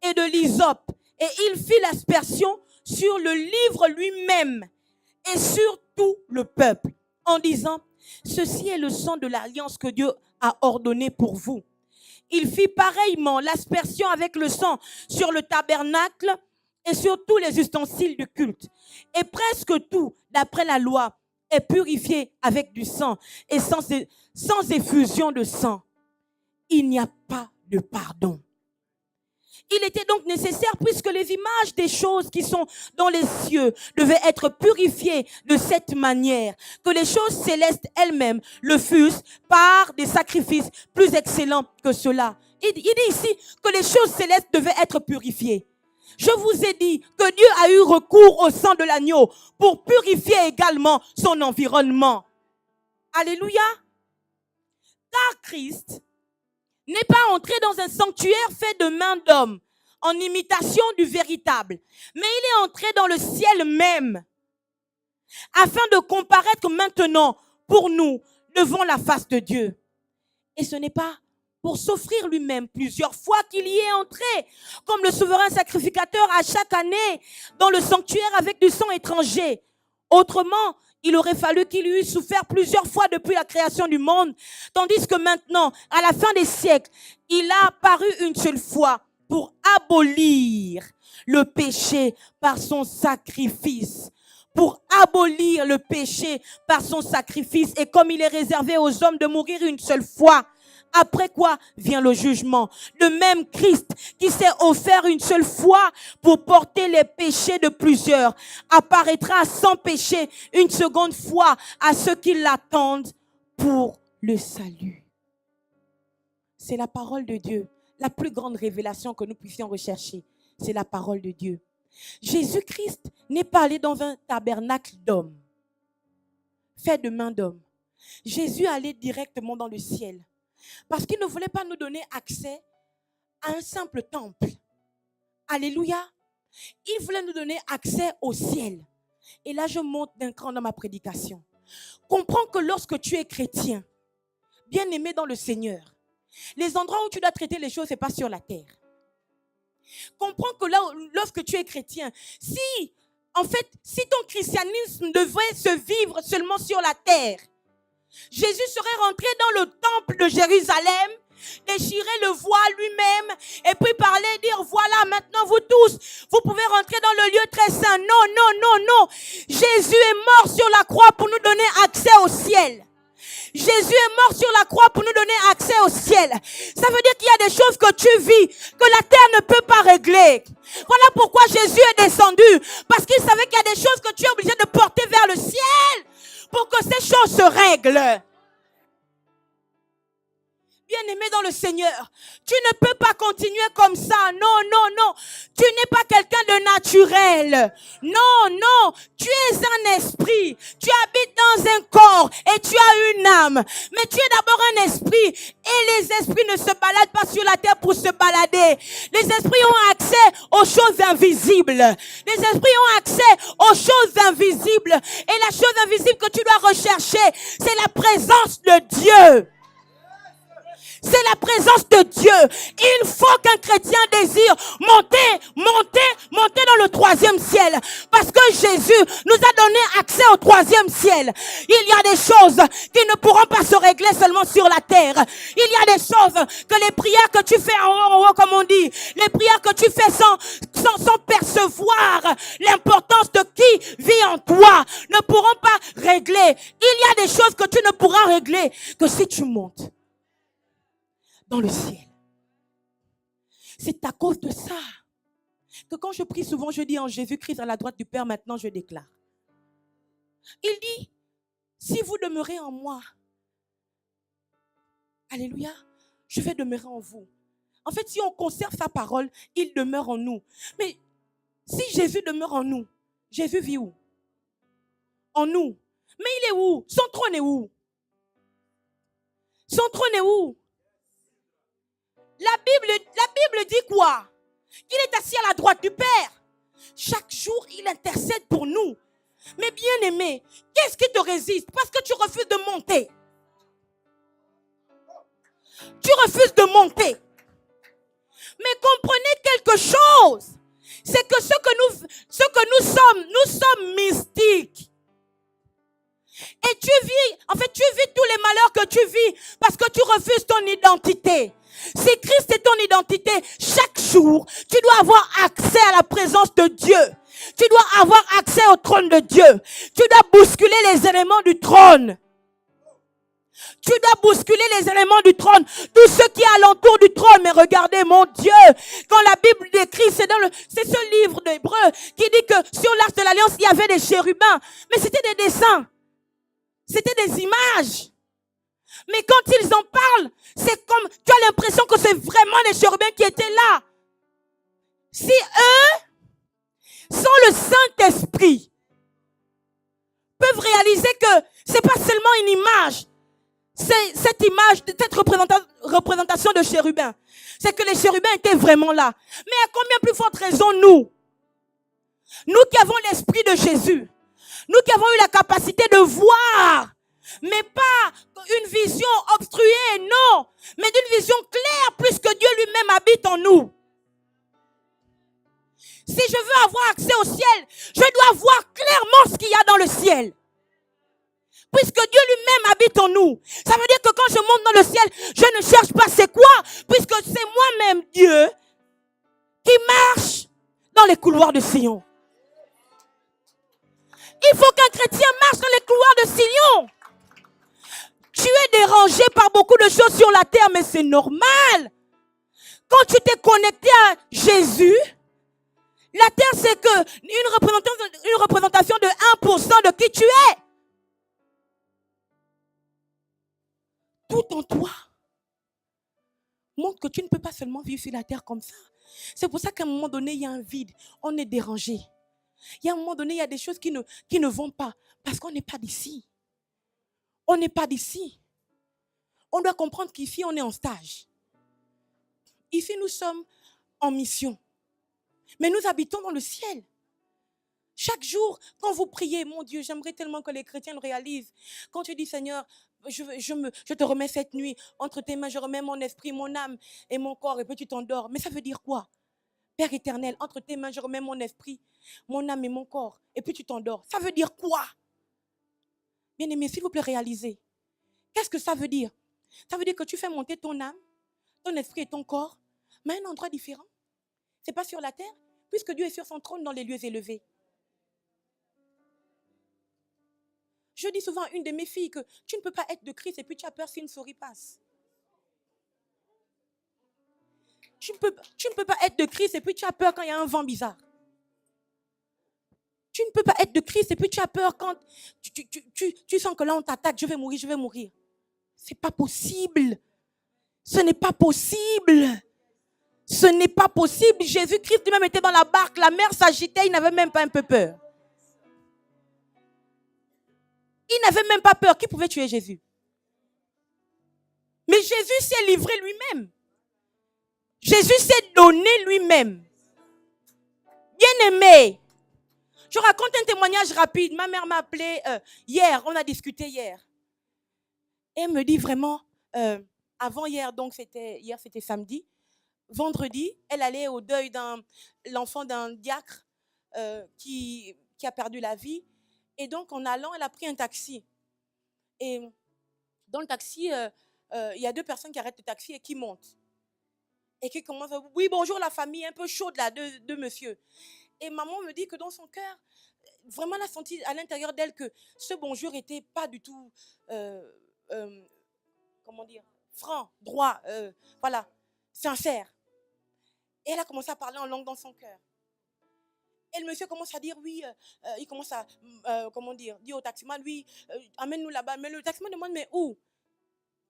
et de l'hysope Et il fit l'aspersion sur le livre lui-même et sur tout le peuple, en disant, ceci est le sang de l'alliance que Dieu a ordonné pour vous. Il fit pareillement l'aspersion avec le sang sur le tabernacle et sur tous les ustensiles de culte. Et presque tout, d'après la loi, est purifié avec du sang. Et sans effusion de sang, il n'y a pas de pardon. Il était donc nécessaire, puisque les images des choses qui sont dans les cieux devaient être purifiées de cette manière, que les choses célestes elles-mêmes le fussent par des sacrifices plus excellents que cela. Il dit ici que les choses célestes devaient être purifiées. Je vous ai dit que Dieu a eu recours au sang de l'agneau pour purifier également son environnement. Alléluia. Car Christ n'est pas entré dans un sanctuaire fait de mains d'hommes, en imitation du véritable, mais il est entré dans le ciel même, afin de comparaître maintenant pour nous devant la face de Dieu. Et ce n'est pas pour s'offrir lui-même plusieurs fois qu'il y est entré, comme le souverain sacrificateur à chaque année, dans le sanctuaire avec du sang étranger. Autrement, il aurait fallu qu'il eût souffert plusieurs fois depuis la création du monde, tandis que maintenant, à la fin des siècles, il a apparu une seule fois pour abolir le péché par son sacrifice. Pour abolir le péché par son sacrifice. Et comme il est réservé aux hommes de mourir une seule fois, après quoi vient le jugement. De même, Christ, qui s'est offert une seule fois pour porter les péchés de plusieurs, apparaîtra sans péché une seconde fois à ceux qui l'attendent pour le salut. C'est la parole de Dieu. La plus grande révélation que nous puissions rechercher, c'est la parole de Dieu. Jésus-Christ n'est pas allé dans un tabernacle d'hommes, fait de mains d'hommes. Jésus allait directement dans le ciel. Parce qu'il ne voulait pas nous donner accès à un simple temple. Alléluia. Il voulait nous donner accès au ciel. Et là, je monte d'un cran dans ma prédication. Comprends que lorsque tu es chrétien, bien aimé dans le Seigneur, les endroits où tu dois traiter les choses, ce n'est pas sur la terre. Comprends que là, lorsque tu es chrétien, si ton christianisme devait se vivre seulement sur la terre, Jésus serait rentré dans le temple de Jérusalem, déchirer le voile lui-même et puis parler, dire voilà, maintenant vous tous, vous pouvez rentrer dans le lieu très saint. Non, non, non, non. Jésus est mort sur la croix pour nous donner accès au ciel. Jésus est mort sur la croix pour nous donner accès au ciel. Ça veut dire qu'il y a des choses que tu vis, que la terre ne peut pas régler. Voilà pourquoi Jésus est descendu. Parce qu'il savait qu'il y a des choses que tu es obligé de porter vers le ciel pour que ces choses se règlent. Bien-aimé dans le Seigneur, tu ne peux pas continuer comme ça. Non, non, non. Tu n'es pas quelqu'un de naturel. Non, non. Tu es un esprit. Tu habites dans un corps et tu as une âme. Mais tu es d'abord un esprit. Et les esprits ne se baladent pas sur la terre pour se balader. Les esprits ont accès aux choses invisibles. Les esprits ont accès aux choses invisibles. Et la chose invisible que tu dois rechercher, c'est la présence de Dieu. C'est la présence de Dieu. Il faut qu'un chrétien désire monter dans le 3e ciel. Parce que Jésus nous a donné accès au 3e ciel. Il y a des choses qui ne pourront pas se régler seulement sur la terre. Il y a des choses que les prières que tu fais en haut, comme on dit, les prières que tu fais sans percevoir l'importance de qui vit en toi, ne pourront pas régler. Il y a des choses que tu ne pourras régler que si tu montes dans le ciel. C'est à cause de ça que quand je prie souvent, je dis en Jésus-Christ à la droite du Père, maintenant je déclare. Il dit, si vous demeurez en moi, alléluia, je vais demeurer en vous. En fait, si on conserve sa parole, il demeure en nous. Mais si Jésus demeure en nous, Jésus vit où? En nous. Mais il est où? Son trône est où? Son trône est où? La Bible dit quoi? Qu'il est assis à la droite du Père. Chaque jour, il intercède pour nous. Mais bien aimé, qu'est-ce qui te résiste? Parce que tu refuses de monter. Tu refuses de monter. Mais comprenez quelque chose. c'est que ce que nous sommes mystiques. Et tu vis tous les malheurs que tu vis parce que tu refuses ton identité. Si Christ est ton identité, chaque jour, tu dois avoir accès à la présence de Dieu. Tu dois avoir accès au trône de Dieu. Tu dois bousculer les éléments du trône. Tu dois bousculer les éléments du trône. Tout ce qui est alentour du trône. Mais regardez, mon Dieu, quand la Bible décrit, c'est ce livre d'Hébreux qui dit que sur l'arche de l'alliance, il y avait des chérubins. Mais c'était des dessins. C'était des images. Mais quand ils en parlent, c'est comme, tu as l'impression que c'est vraiment les chérubins qui étaient là. Si eux, sans le Saint-Esprit, peuvent réaliser que c'est pas seulement une image, c'est cette image, cette représentation de chérubins. C'est que les chérubins étaient vraiment là. Mais à combien plus forte raison nous qui avons l'esprit de Jésus, nous qui avons eu la capacité de voir, mais pas une vision obstruée, non, mais d'une vision claire, puisque Dieu lui-même habite en nous. Si je veux avoir accès au ciel, je dois voir clairement ce qu'il y a dans le ciel. Puisque Dieu lui-même habite en nous. Ça veut dire que quand je monte dans le ciel, je ne cherche pas c'est quoi, puisque c'est moi-même Dieu qui marche dans les couloirs de Sion. Il faut qu'un chrétien marche dans les couloirs de Sion. Tu es dérangé par beaucoup de choses sur la terre, mais c'est normal. Quand tu t'es connecté à Jésus, la terre c'est que une représentation de 1% de qui tu es. Tout en toi montre que tu ne peux pas seulement vivre sur la terre comme ça. C'est pour ça qu'à un moment donné, il y a un vide. On est dérangé. Il y a un moment donné, il y a des choses qui ne vont pas. Parce qu'on n'est pas d'ici. On n'est pas d'ici. On doit comprendre qu'ici, on est en stage. Ici, nous sommes en mission. Mais nous habitons dans le ciel. Chaque jour, quand vous priez, mon Dieu, j'aimerais tellement que les chrétiens le réalisent. Quand tu dis, Seigneur, je te remets cette nuit, entre tes mains, je remets mon esprit, mon âme et mon corps, et puis tu t'endors. Mais ça veut dire quoi? Père éternel, entre tes mains, je remets mon esprit, mon âme et mon corps, et puis tu t'endors. Ça veut dire quoi? Bien-aimé, s'il vous plaît, réalisez. Qu'est-ce que ça veut dire? Ça veut dire que tu fais monter ton âme, ton esprit et ton corps, mais à un endroit différent. Ce n'est pas sur la terre, puisque Dieu est sur son trône dans les lieux élevés. Je dis souvent à une de mes filles que tu ne peux pas être de Christ et puis tu as peur si une souris passe. Tu ne peux pas être de Christ et puis tu as peur quand il y a un vent bizarre. Tu ne peux pas être de Christ et puis tu as peur quand tu sens que là on t'attaque, je vais mourir. C'est pas possible. Ce n'est pas possible. Ce n'est pas possible. Jésus-Christ lui-même était dans la barque, la mer s'agitait, il n'avait même pas un peu peur. Il n'avait même pas peur. Qui pouvait tuer Jésus? Mais Jésus s'est livré lui-même. Jésus s'est donné lui-même. Bien-aimé, je raconte un témoignage rapide. Ma mère m'a appelé hier, on a discuté hier. Et elle me dit vraiment, avant hier, donc c'était samedi, vendredi, elle allait au deuil l'enfant d'un diacre qui a perdu la vie. Et donc, en allant, elle a pris un taxi. Et dans le taxi, il y a deux personnes qui arrêtent le taxi et qui montent. Et qui commencent à dire, oui, bonjour la famille, un peu chaude là, de monsieur. Et maman me dit que dans son cœur, vraiment elle a senti à l'intérieur d'elle que ce bonjour n'était pas du tout, franc, droit, voilà, sincère. Et elle a commencé à parler en langue dans son cœur. Et le monsieur commence à dire, oui, il commence à, dire au taximan, oui, amène-nous là-bas. Mais le taximan demande, mais où?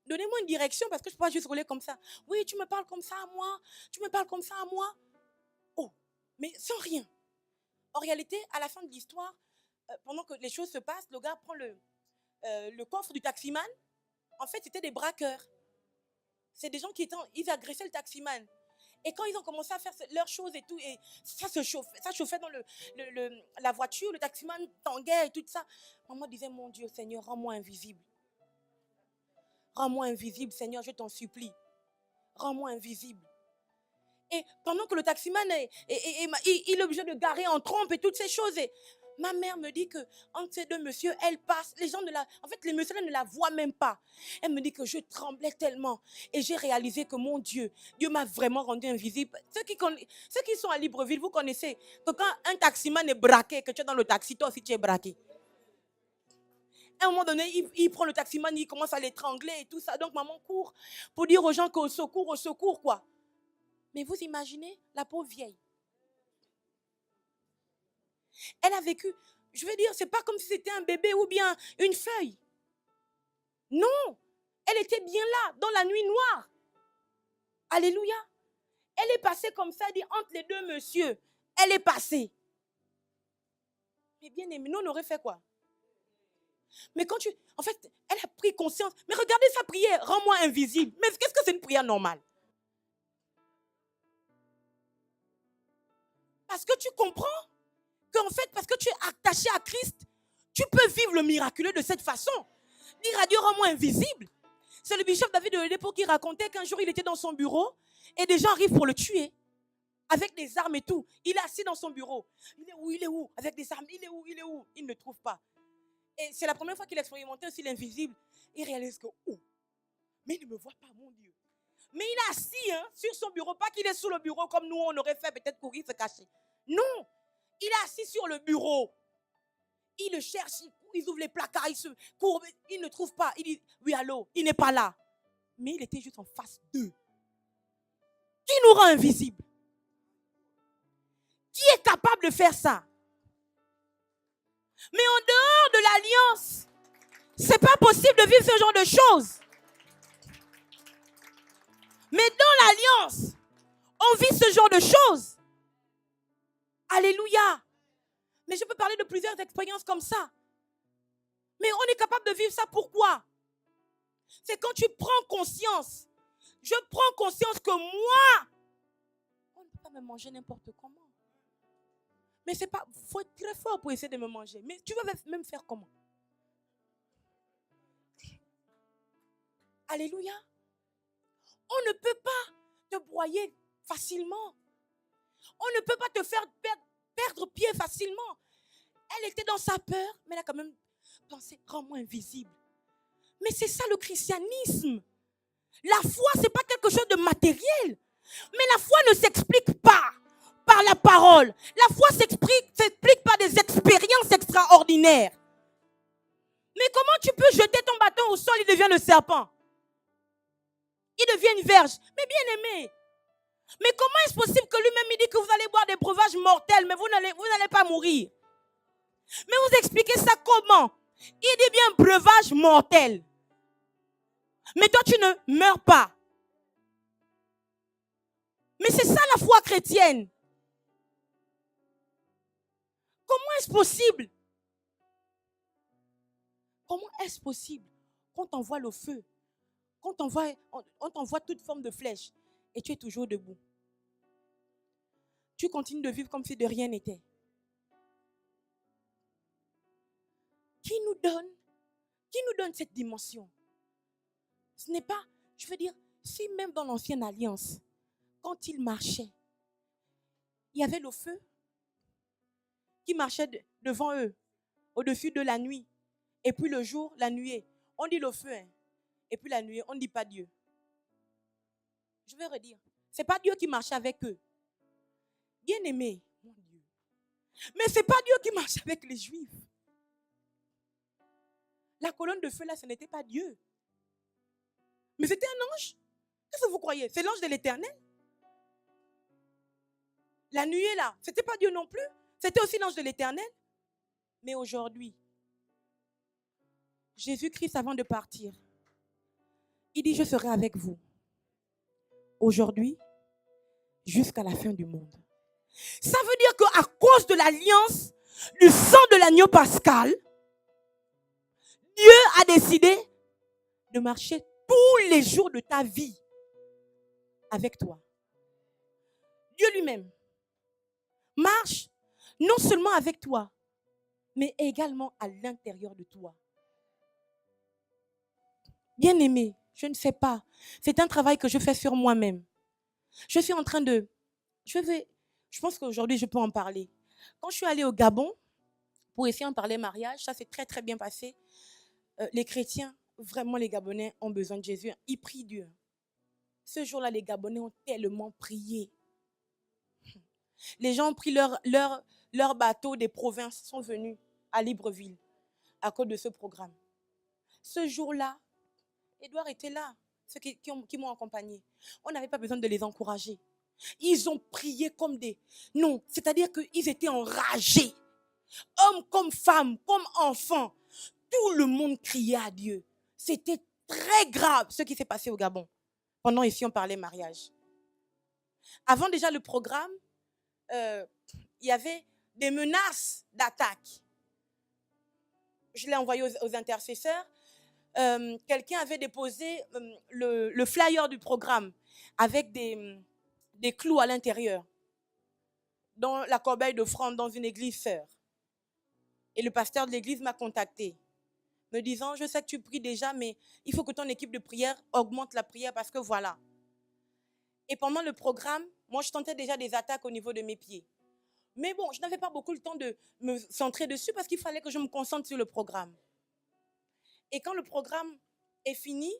Donnez-moi une direction parce que je ne peux pas juste rouler comme ça. Oui, tu me parles comme ça à moi. Tu me parles comme ça à moi. Oh, mais sans rien. En réalité, à la fin de l'histoire, pendant que les choses se passent, le gars prend le coffre du taximan. En fait, c'était des braqueurs. C'est des gens ils agressaient le taximan. Et quand ils ont commencé à faire leurs choses et tout, et ça chauffait dans la voiture, le taximan tanguait et tout ça. Maman disait, mon Dieu, Seigneur, rends-moi invisible. Rends-moi invisible, Seigneur, je t'en supplie. Rends-moi invisible. Et pendant que le taximan il est obligé de garer en trompe et toutes ces choses. Et ma mère me dit que entre ces deux messieurs, elle passe. Les gens en fait, les messieurs ne la voient même pas. Elle me dit que je tremblais tellement. Et j'ai réalisé que mon Dieu m'a vraiment rendu invisible. Ceux qui sont à Libreville, vous connaissez que quand un taximan est braqué, que tu es dans le taxi, toi aussi tu es braqué. À un moment donné, il prend le taximan, il commence à l'étrangler et tout ça. Donc maman court pour dire aux gens qu'au secours, quoi. Mais vous imaginez la pauvre vieille. Elle a vécu, je veux dire, c'est pas comme si c'était un bébé ou bien une feuille. Non, elle était bien là, dans la nuit noire. Alléluia. Elle est passée comme ça, dit entre les deux messieurs. Elle est passée. Mais bien aimé, nous on aurait fait quoi? Mais en fait, elle a pris conscience. Mais regardez sa prière, rends-moi invisible. Mais qu'est-ce que c'est une prière normale? Parce que tu comprends qu'en fait, parce que tu es attaché à Christ, tu peux vivre le miraculeux de cette façon. Dire à Dieu, rends-moi invisible. C'est le bishop David de l'époque qui racontait qu'un jour, il était dans son bureau et des gens arrivent pour le tuer. Avec des armes et tout. Il est assis dans son bureau. Il est où? Avec des armes. Il est où? Il ne trouve pas. Et c'est la première fois qu'il expérimentait aussi l'invisible. Il réalise que, mais il ne me voit pas, mon Dieu. Mais il est assis sur son bureau. Pas qu'il est sous le bureau comme nous, on aurait fait peut-être courir, se cacher. Non. Il est assis sur le bureau. Il le cherche, il ouvre les placards, il se courbe, il ne trouve pas. Il dit, oui, allô, il n'est pas là. Mais il était juste en face d'eux. Qui nous rend invisibles? Qui est capable de faire ça? Mais en dehors de l'alliance, c'est pas possible de vivre ce genre de choses. Mais dans l'alliance, on vit ce genre de choses. Alléluia. Mais je peux parler de plusieurs expériences comme ça. Mais on est capable de vivre ça. Pourquoi? C'est quand tu prends conscience. Je prends conscience que moi, on ne peut pas me manger n'importe comment. Mais c'est pas, faut être très fort pour essayer de me manger. Mais tu vas même faire comment? Alléluia. On ne peut pas te broyer facilement. On ne peut pas te faire perdre pied facilement. Elle était dans sa peur, mais elle a quand même pensé, rends-moi invisible. Mais c'est ça le christianisme. La foi, ce n'est pas quelque chose de matériel. Mais la foi ne s'explique pas par la parole. La foi s'explique par des expériences extraordinaires. Mais comment tu peux jeter ton bâton au sol, il devient le serpent? Il devient une verge. Mais bien aimé, mais comment est-ce possible que lui-même il dit que vous allez boire des breuvages mortels, mais vous n'allez pas mourir? Mais vous expliquez ça comment? Il dit bien breuvage mortel. Mais toi, tu ne meurs pas. Mais c'est ça la foi chrétienne. Comment est-ce possible? Comment est-ce possible qu'on t'envoie le feu, qu'on t'envoie toute forme de flèche et tu es toujours debout? Tu continues de vivre comme si de rien n'était. Qui nous donne cette dimension? Ce n'est pas, je veux dire, si même dans l'ancienne alliance, quand ils marchaient, il y avait le feu qui marchait devant eux, au-dessus de la nuit. Et puis le jour, la nuée. On dit le feu, et puis la nuée, on ne dit pas Dieu. Je vais redire, ce n'est pas Dieu qui marchait avec eux. Bien aimé, mon Dieu. Mais ce n'est pas Dieu qui marchait avec les Juifs. La colonne de feu là, ce n'était pas Dieu. Mais c'était un ange. Qu'est-ce que vous croyez? C'est l'ange de l'Éternel. La nuée là, ce n'était pas Dieu non plus. C'était aussi l'ange de l'Éternel. Mais aujourd'hui, Jésus-Christ, avant de partir, il dit, je serai avec vous. Aujourd'hui, jusqu'à la fin du monde. Ça veut dire qu'à cause de l'alliance du sang de l'agneau pascal, Dieu a décidé de marcher tous les jours de ta vie avec toi. Dieu lui-même marche non seulement avec toi, mais également à l'intérieur de toi. Bien-aimé, je ne sais pas. C'est un travail que je fais sur moi-même. Je suis en train de Je pense qu'aujourd'hui, je peux en parler. Quand je suis allée au Gabon, pour essayer d'en parler mariage, ça s'est très, très bien passé. Les chrétiens, vraiment, les Gabonais ont besoin de Jésus. Ils prient Dieu. Ce jour-là, les Gabonais ont tellement prié. Les gens ont pris leur bateau des provinces, sont venus à Libreville à cause de ce programme. Ce jour-là, Édouard était là, ceux qui m'ont accompagné. On n'avait pas besoin de les encourager. Ils ont prié comme des... Non, c'est-à-dire qu'ils étaient enragés. Hommes comme femmes, comme enfants. Tout le monde criait à Dieu. C'était très grave ce qui s'est passé au Gabon. Pendant ici, on parlait mariage. Avant déjà le programme, il y avait des menaces d'attaque. Je l'ai envoyé aux intercesseurs. Quelqu'un avait déposé le flyer du programme avec des clous à l'intérieur dans la corbeille d'offrande dans une église sœur. Et le pasteur de l'église m'a contacté, me disant, je sais que tu pries déjà, mais il faut que ton équipe de prière augmente la prière parce que voilà. Et pendant le programme, moi, je tentais déjà des attaques au niveau de mes pieds. Mais bon, je n'avais pas beaucoup le temps de me centrer dessus parce qu'il fallait que je me concentre sur le programme. Et quand le programme est fini,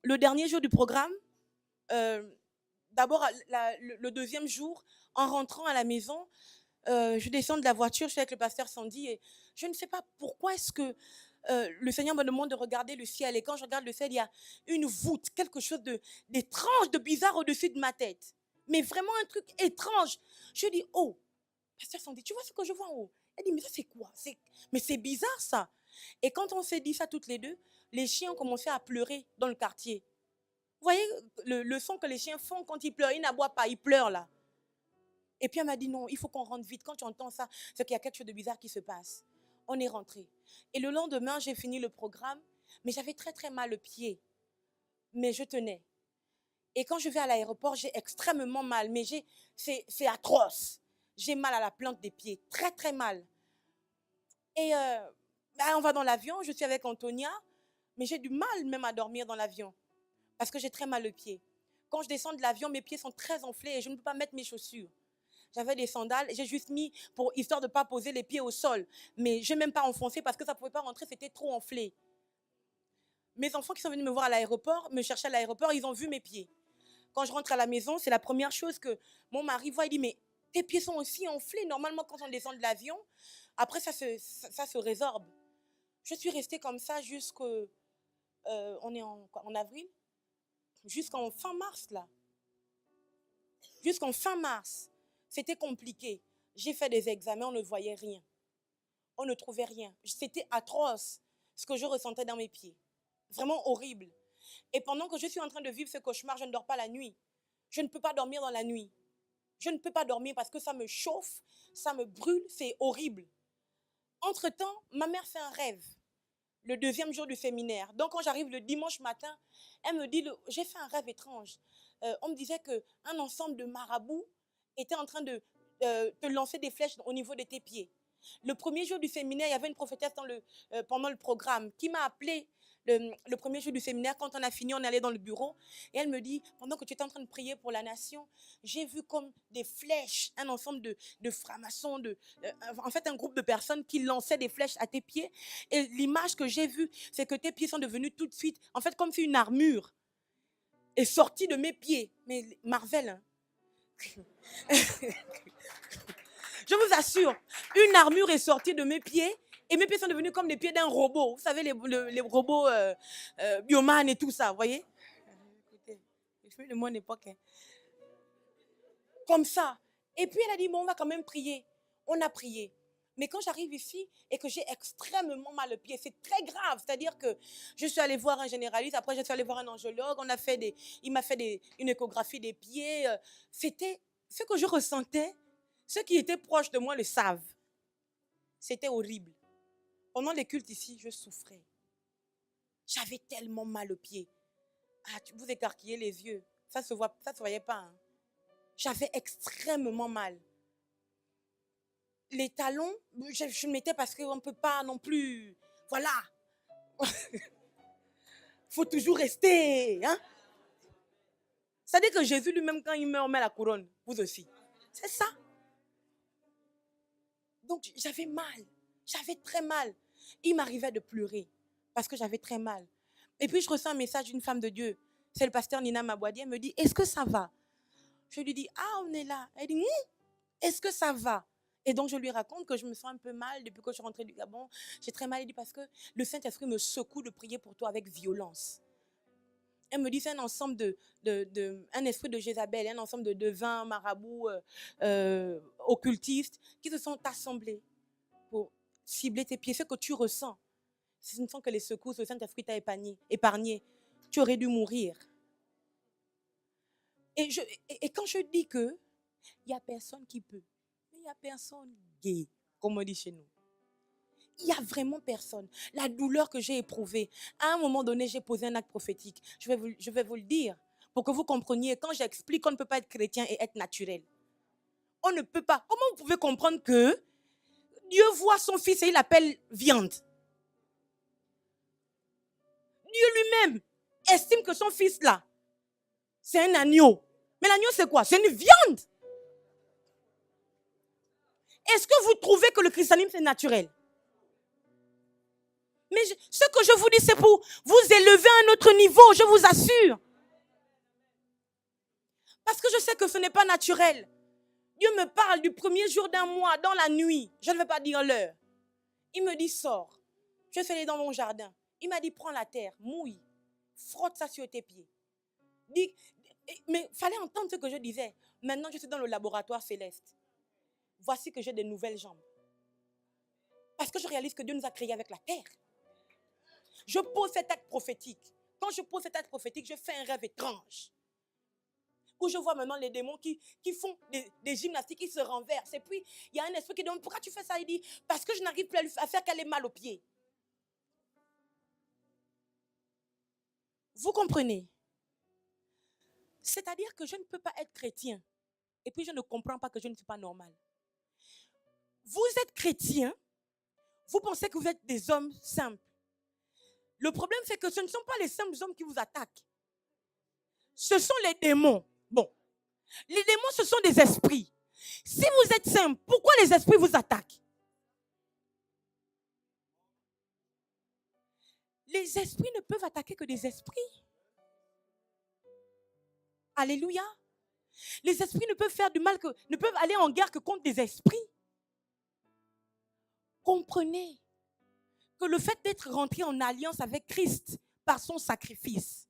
le dernier jour du programme, d'abord le deuxième jour, en rentrant à la maison, je descends de la voiture, je suis avec le pasteur Sandy et je ne sais pas pourquoi est-ce que le Seigneur me demande de regarder le ciel. Et quand je regarde le ciel, il y a une voûte, quelque chose d'étrange, de bizarre au-dessus de ma tête. Mais vraiment un truc étrange. Je dis, oh, pasteur Sandy, tu vois ce que je vois en haut? Elle dit, mais ça c'est quoi? Mais c'est bizarre ça. Et quand on s'est dit ça toutes les deux, les chiens ont commencé à pleurer dans le quartier. Vous voyez le son que les chiens font quand ils pleurent? Ils n'aboient pas, ils pleurent là. Et puis elle m'a dit non, il faut qu'on rentre vite. Quand tu entends ça, c'est qu'il y a quelque chose de bizarre qui se passe. On est rentré. Et le lendemain, j'ai fini le programme, mais j'avais très très mal le pied. Mais je tenais. Et quand je vais à l'aéroport, j'ai extrêmement mal. Mais c'est atroce. J'ai mal à la plante des pieds, très très mal. Et on va dans l'avion, je suis avec Antonia, mais j'ai du mal même à dormir dans l'avion parce que j'ai très mal le pied. Quand je descends de l'avion, mes pieds sont très enflés et je ne peux pas mettre mes chaussures. J'avais des sandales, j'ai juste mis histoire de ne pas poser les pieds au sol. Mais je n'ai même pas enfoncé parce que ça ne pouvait pas rentrer, c'était trop enflé. Mes enfants qui sont venus me voir à l'aéroport, me chercher à l'aéroport, ils ont vu mes pieds. Quand je rentre à la maison, c'est la première chose que mon mari voit. Il dit, mais tes pieds sont aussi enflés. Normalement, quand on descend de l'avion, après, ça se résorbe. Je suis restée comme ça jusqu'au... on est en avril, jusqu'en fin mars, là. Jusqu'en fin mars. C'était compliqué. J'ai fait des examens, on ne voyait rien. On ne trouvait rien. C'était atroce, ce que je ressentais dans mes pieds. Vraiment horrible. Et pendant que je suis en train de vivre ce cauchemar, je ne dors pas la nuit. Je ne peux pas dormir dans la nuit. Je ne peux pas dormir parce que ça me chauffe, ça me brûle, c'est horrible. Entre-temps, ma mère fait un rêve, le deuxième jour du séminaire. Donc, quand j'arrive le dimanche matin, elle me dit, j'ai fait un rêve étrange. On me disait qu'un ensemble de marabouts était en train de te lancer des flèches au niveau de tes pieds. Le premier jour du séminaire, il y avait une prophétesse pendant le programme qui m'a appelée le premier jour du séminaire. Quand on a fini, on est allé dans le bureau et elle me dit, pendant que tu étais en train de prier pour la nation, j'ai vu comme des flèches, un ensemble de francs-maçons, en fait un groupe de personnes qui lançaient des flèches à tes pieds. Et l'image que j'ai vue, c'est que tes pieds sont devenus tout de suite, en fait comme si une armure est sortie de mes pieds. Mais Marvel, hein. Je vous assure, une armure est sortie de mes pieds et mes pieds sont devenus comme les pieds d'un robot. Vous savez, les robots Bioman et tout ça, vous voyez? Écoutez, je suis de mon époque. Hein. Comme ça. Et puis elle a dit, bon, on va quand même prier. On a prié. Mais quand j'arrive ici et que j'ai extrêmement mal au pied, c'est très grave. C'est-à-dire que je suis allée voir un généraliste, après je suis allée voir un angiologue, il m'a fait une échographie des pieds. C'était ce que je ressentais. Ceux qui étaient proches de moi le savent. C'était horrible. Pendant les cultes ici, je souffrais. J'avais tellement mal aux pieds. Ah, vous écarquillez les yeux. Ça se voyait pas. Hein. J'avais extrêmement mal. Les talons, je mettais parce qu'on ne peut pas non plus. Voilà. Faut toujours rester. Hein? Ça dit que Jésus lui-même, quand il meurt, on met la couronne. Vous aussi. C'est ça. Donc, j'avais mal. J'avais très mal. Il m'arrivait de pleurer parce que j'avais très mal. Et puis, je reçois un message d'une femme de Dieu. C'est le pasteur Nina Mabouadi. Elle me dit, est-ce que ça va? Je lui dis, ah, on est là. Elle dit, est-ce que ça va? Et donc, je lui raconte que je me sens un peu mal depuis que je suis rentrée du Gabon. J'ai très mal. Elle dit, parce que le Saint-Esprit me secoue de prier pour toi avec violence. Elle me dit, c'est un ensemble un esprit de Jézabel, un ensemble de devins, marabouts, occultistes, qui se sont assemblés pour cibler tes pieds. Ce que tu ressens, ce ne sont que les secousses. Le Saint-Esprit t'a épargné. Tu aurais dû mourir. Et quand je dis que il n'y a personne qui peut, il n'y a personne gay, comme on dit chez nous. Il n'y a vraiment personne. La douleur que j'ai éprouvée, à un moment donné, j'ai posé un acte prophétique. Je vais vous le dire pour que vous compreniez. Quand j'explique qu'on ne peut pas être chrétien et être naturel, on ne peut pas. Comment vous pouvez comprendre que Dieu voit son fils et il l'appelle viande? Dieu lui-même estime que son fils là, c'est un agneau. Mais l'agneau c'est quoi? C'est une viande. Est-ce que vous trouvez que le christianisme c'est naturel? Mais ce que je vous dis, c'est pour vous élever à un autre niveau, je vous assure. Parce que je sais que ce n'est pas naturel. Dieu me parle du premier jour d'un mois, dans la nuit. Je ne vais pas dire l'heure. Il me dit, sors. Je suis allée dans mon jardin. Il m'a dit, prends la terre, mouille, frotte ça sur tes pieds. Mais il fallait entendre ce que je disais. Maintenant, je suis dans le laboratoire céleste. Voici que j'ai de nouvelles jambes. Parce que je réalise que Dieu nous a créés avec la terre. Je pose cet acte prophétique. Quand je pose cet acte prophétique, je fais un rêve étrange. Où je vois maintenant les démons qui font des gymnastiques, qui se renversent. Et puis, il y a un esprit qui demande, pourquoi tu fais ça? Il dit, parce que je n'arrive plus à faire qu'elle ait mal aux pieds. Vous comprenez? C'est-à-dire que je ne peux pas être chrétien. Et puis, je ne comprends pas que je ne suis pas normal. Vous êtes chrétien. Vous pensez que vous êtes des hommes simples. Le problème, c'est que ce ne sont pas les simples hommes qui vous attaquent. Ce sont les démons. Bon, les démons, ce sont des esprits. Si vous êtes simple, pourquoi les esprits vous attaquent? Les esprits ne peuvent attaquer que des esprits. Alléluia. Les esprits ne peuvent faire du mal, ne peuvent aller en guerre que contre des esprits. Comprenez que le fait d'être rentré en alliance avec Christ par son sacrifice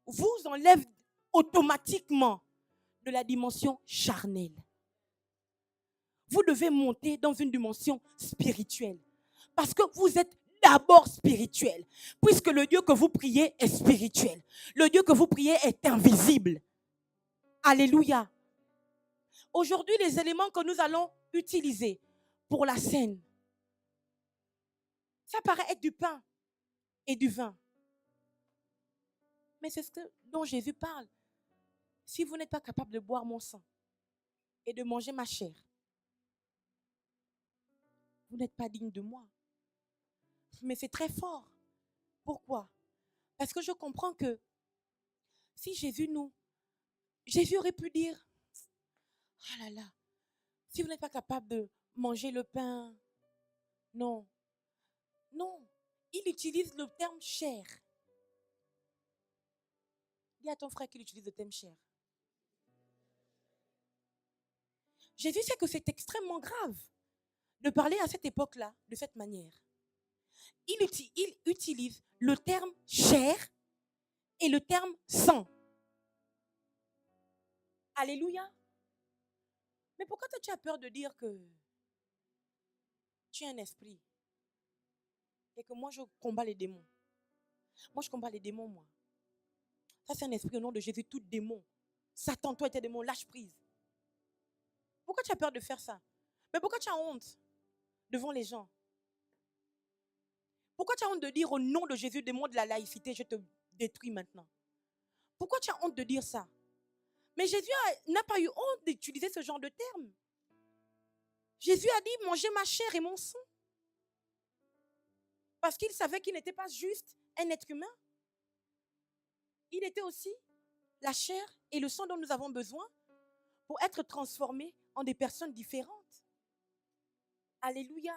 vous enlève automatiquement de la dimension charnelle. Vous devez monter dans une dimension spirituelle parce que vous êtes d'abord spirituel, puisque le Dieu que vous priez est spirituel. Le Dieu que vous priez est invisible. Alléluia. Aujourd'hui, les éléments que nous allons utiliser pour la scène, ça paraît être du pain et du vin. Mais c'est ce dont Jésus parle. Si vous n'êtes pas capable de boire mon sang et de manger ma chair, vous n'êtes pas digne de moi. Mais c'est très fort. Pourquoi? Parce que je comprends que si Jésus aurait pu dire, ah là là, si vous n'êtes pas capable de manger le pain, non. Non, il utilise le terme chair. Dis à ton frère qu'il utilise le terme chair. Jésus sait que c'est extrêmement grave de parler à cette époque-là de cette manière. Il utilise le terme chair et le terme sang. Alléluia. Mais pourquoi toi tu as peur de dire que tu es un esprit et que moi je combats les démons? Moi je combats les démons, moi. Ça c'est un esprit au nom de Jésus, tout démon. Satan, toi et tes démons, lâche prise. Pourquoi tu as peur de faire ça? Mais pourquoi tu as honte devant les gens? Pourquoi tu as honte de dire au nom de Jésus, démon de la laïcité, je te détruis maintenant? Pourquoi tu as honte de dire ça? Mais Jésus n'a pas eu honte d'utiliser ce genre de terme. Jésus a dit, mangez ma chair et mon sang. Parce qu'il savait qu'il n'était pas juste un être humain. Il était aussi la chair et le sang dont nous avons besoin pour être transformés en des personnes différentes. Alléluia.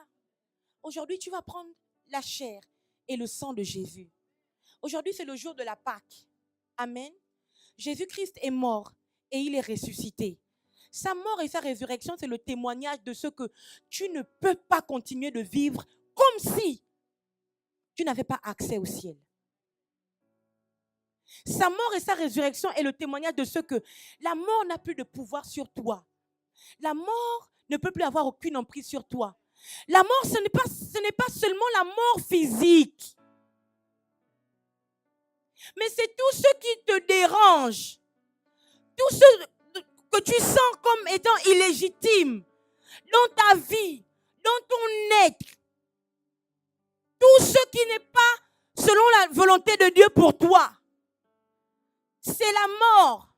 Aujourd'hui, tu vas prendre la chair et le sang de Jésus. Aujourd'hui, c'est le jour de la Pâque. Amen. Jésus-Christ est mort et il est ressuscité. Sa mort et sa résurrection, c'est le témoignage de ce que tu ne peux pas continuer de vivre comme si tu n'avais pas accès au ciel. Sa mort et sa résurrection est le témoignage de ce que la mort n'a plus de pouvoir sur toi. La mort ne peut plus avoir aucune emprise sur toi. La mort, ce n'est pas seulement la mort physique. Mais c'est tout ce qui te dérange. Tout ce que tu sens comme étant illégitime dans ta vie, dans ton être. Tout ce qui n'est pas selon la volonté de Dieu pour toi. C'est la mort.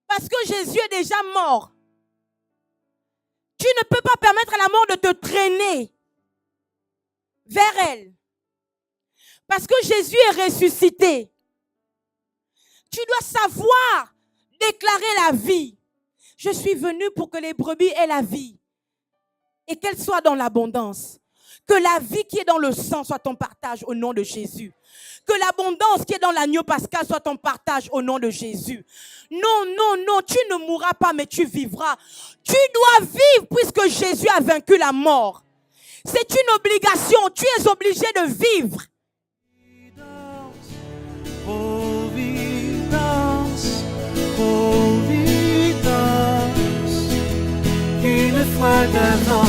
Parce que Jésus est déjà mort. Tu ne peux pas permettre à la mort de te traîner vers elle. Parce que Jésus est ressuscité. Tu dois savoir déclarer la vie. Je suis venu pour que les brebis aient la vie et qu'elle soit dans l'abondance. Que la vie qui est dans le sang soit ton partage au nom de Jésus. Que l'abondance qui est dans l'agneau pascal soit ton partage au nom de Jésus. Non, non, non, tu ne mourras pas, mais tu vivras. Tu dois vivre puisque Jésus a vaincu la mort. C'est une obligation, tu es obligé de vivre. Une fois d'avant.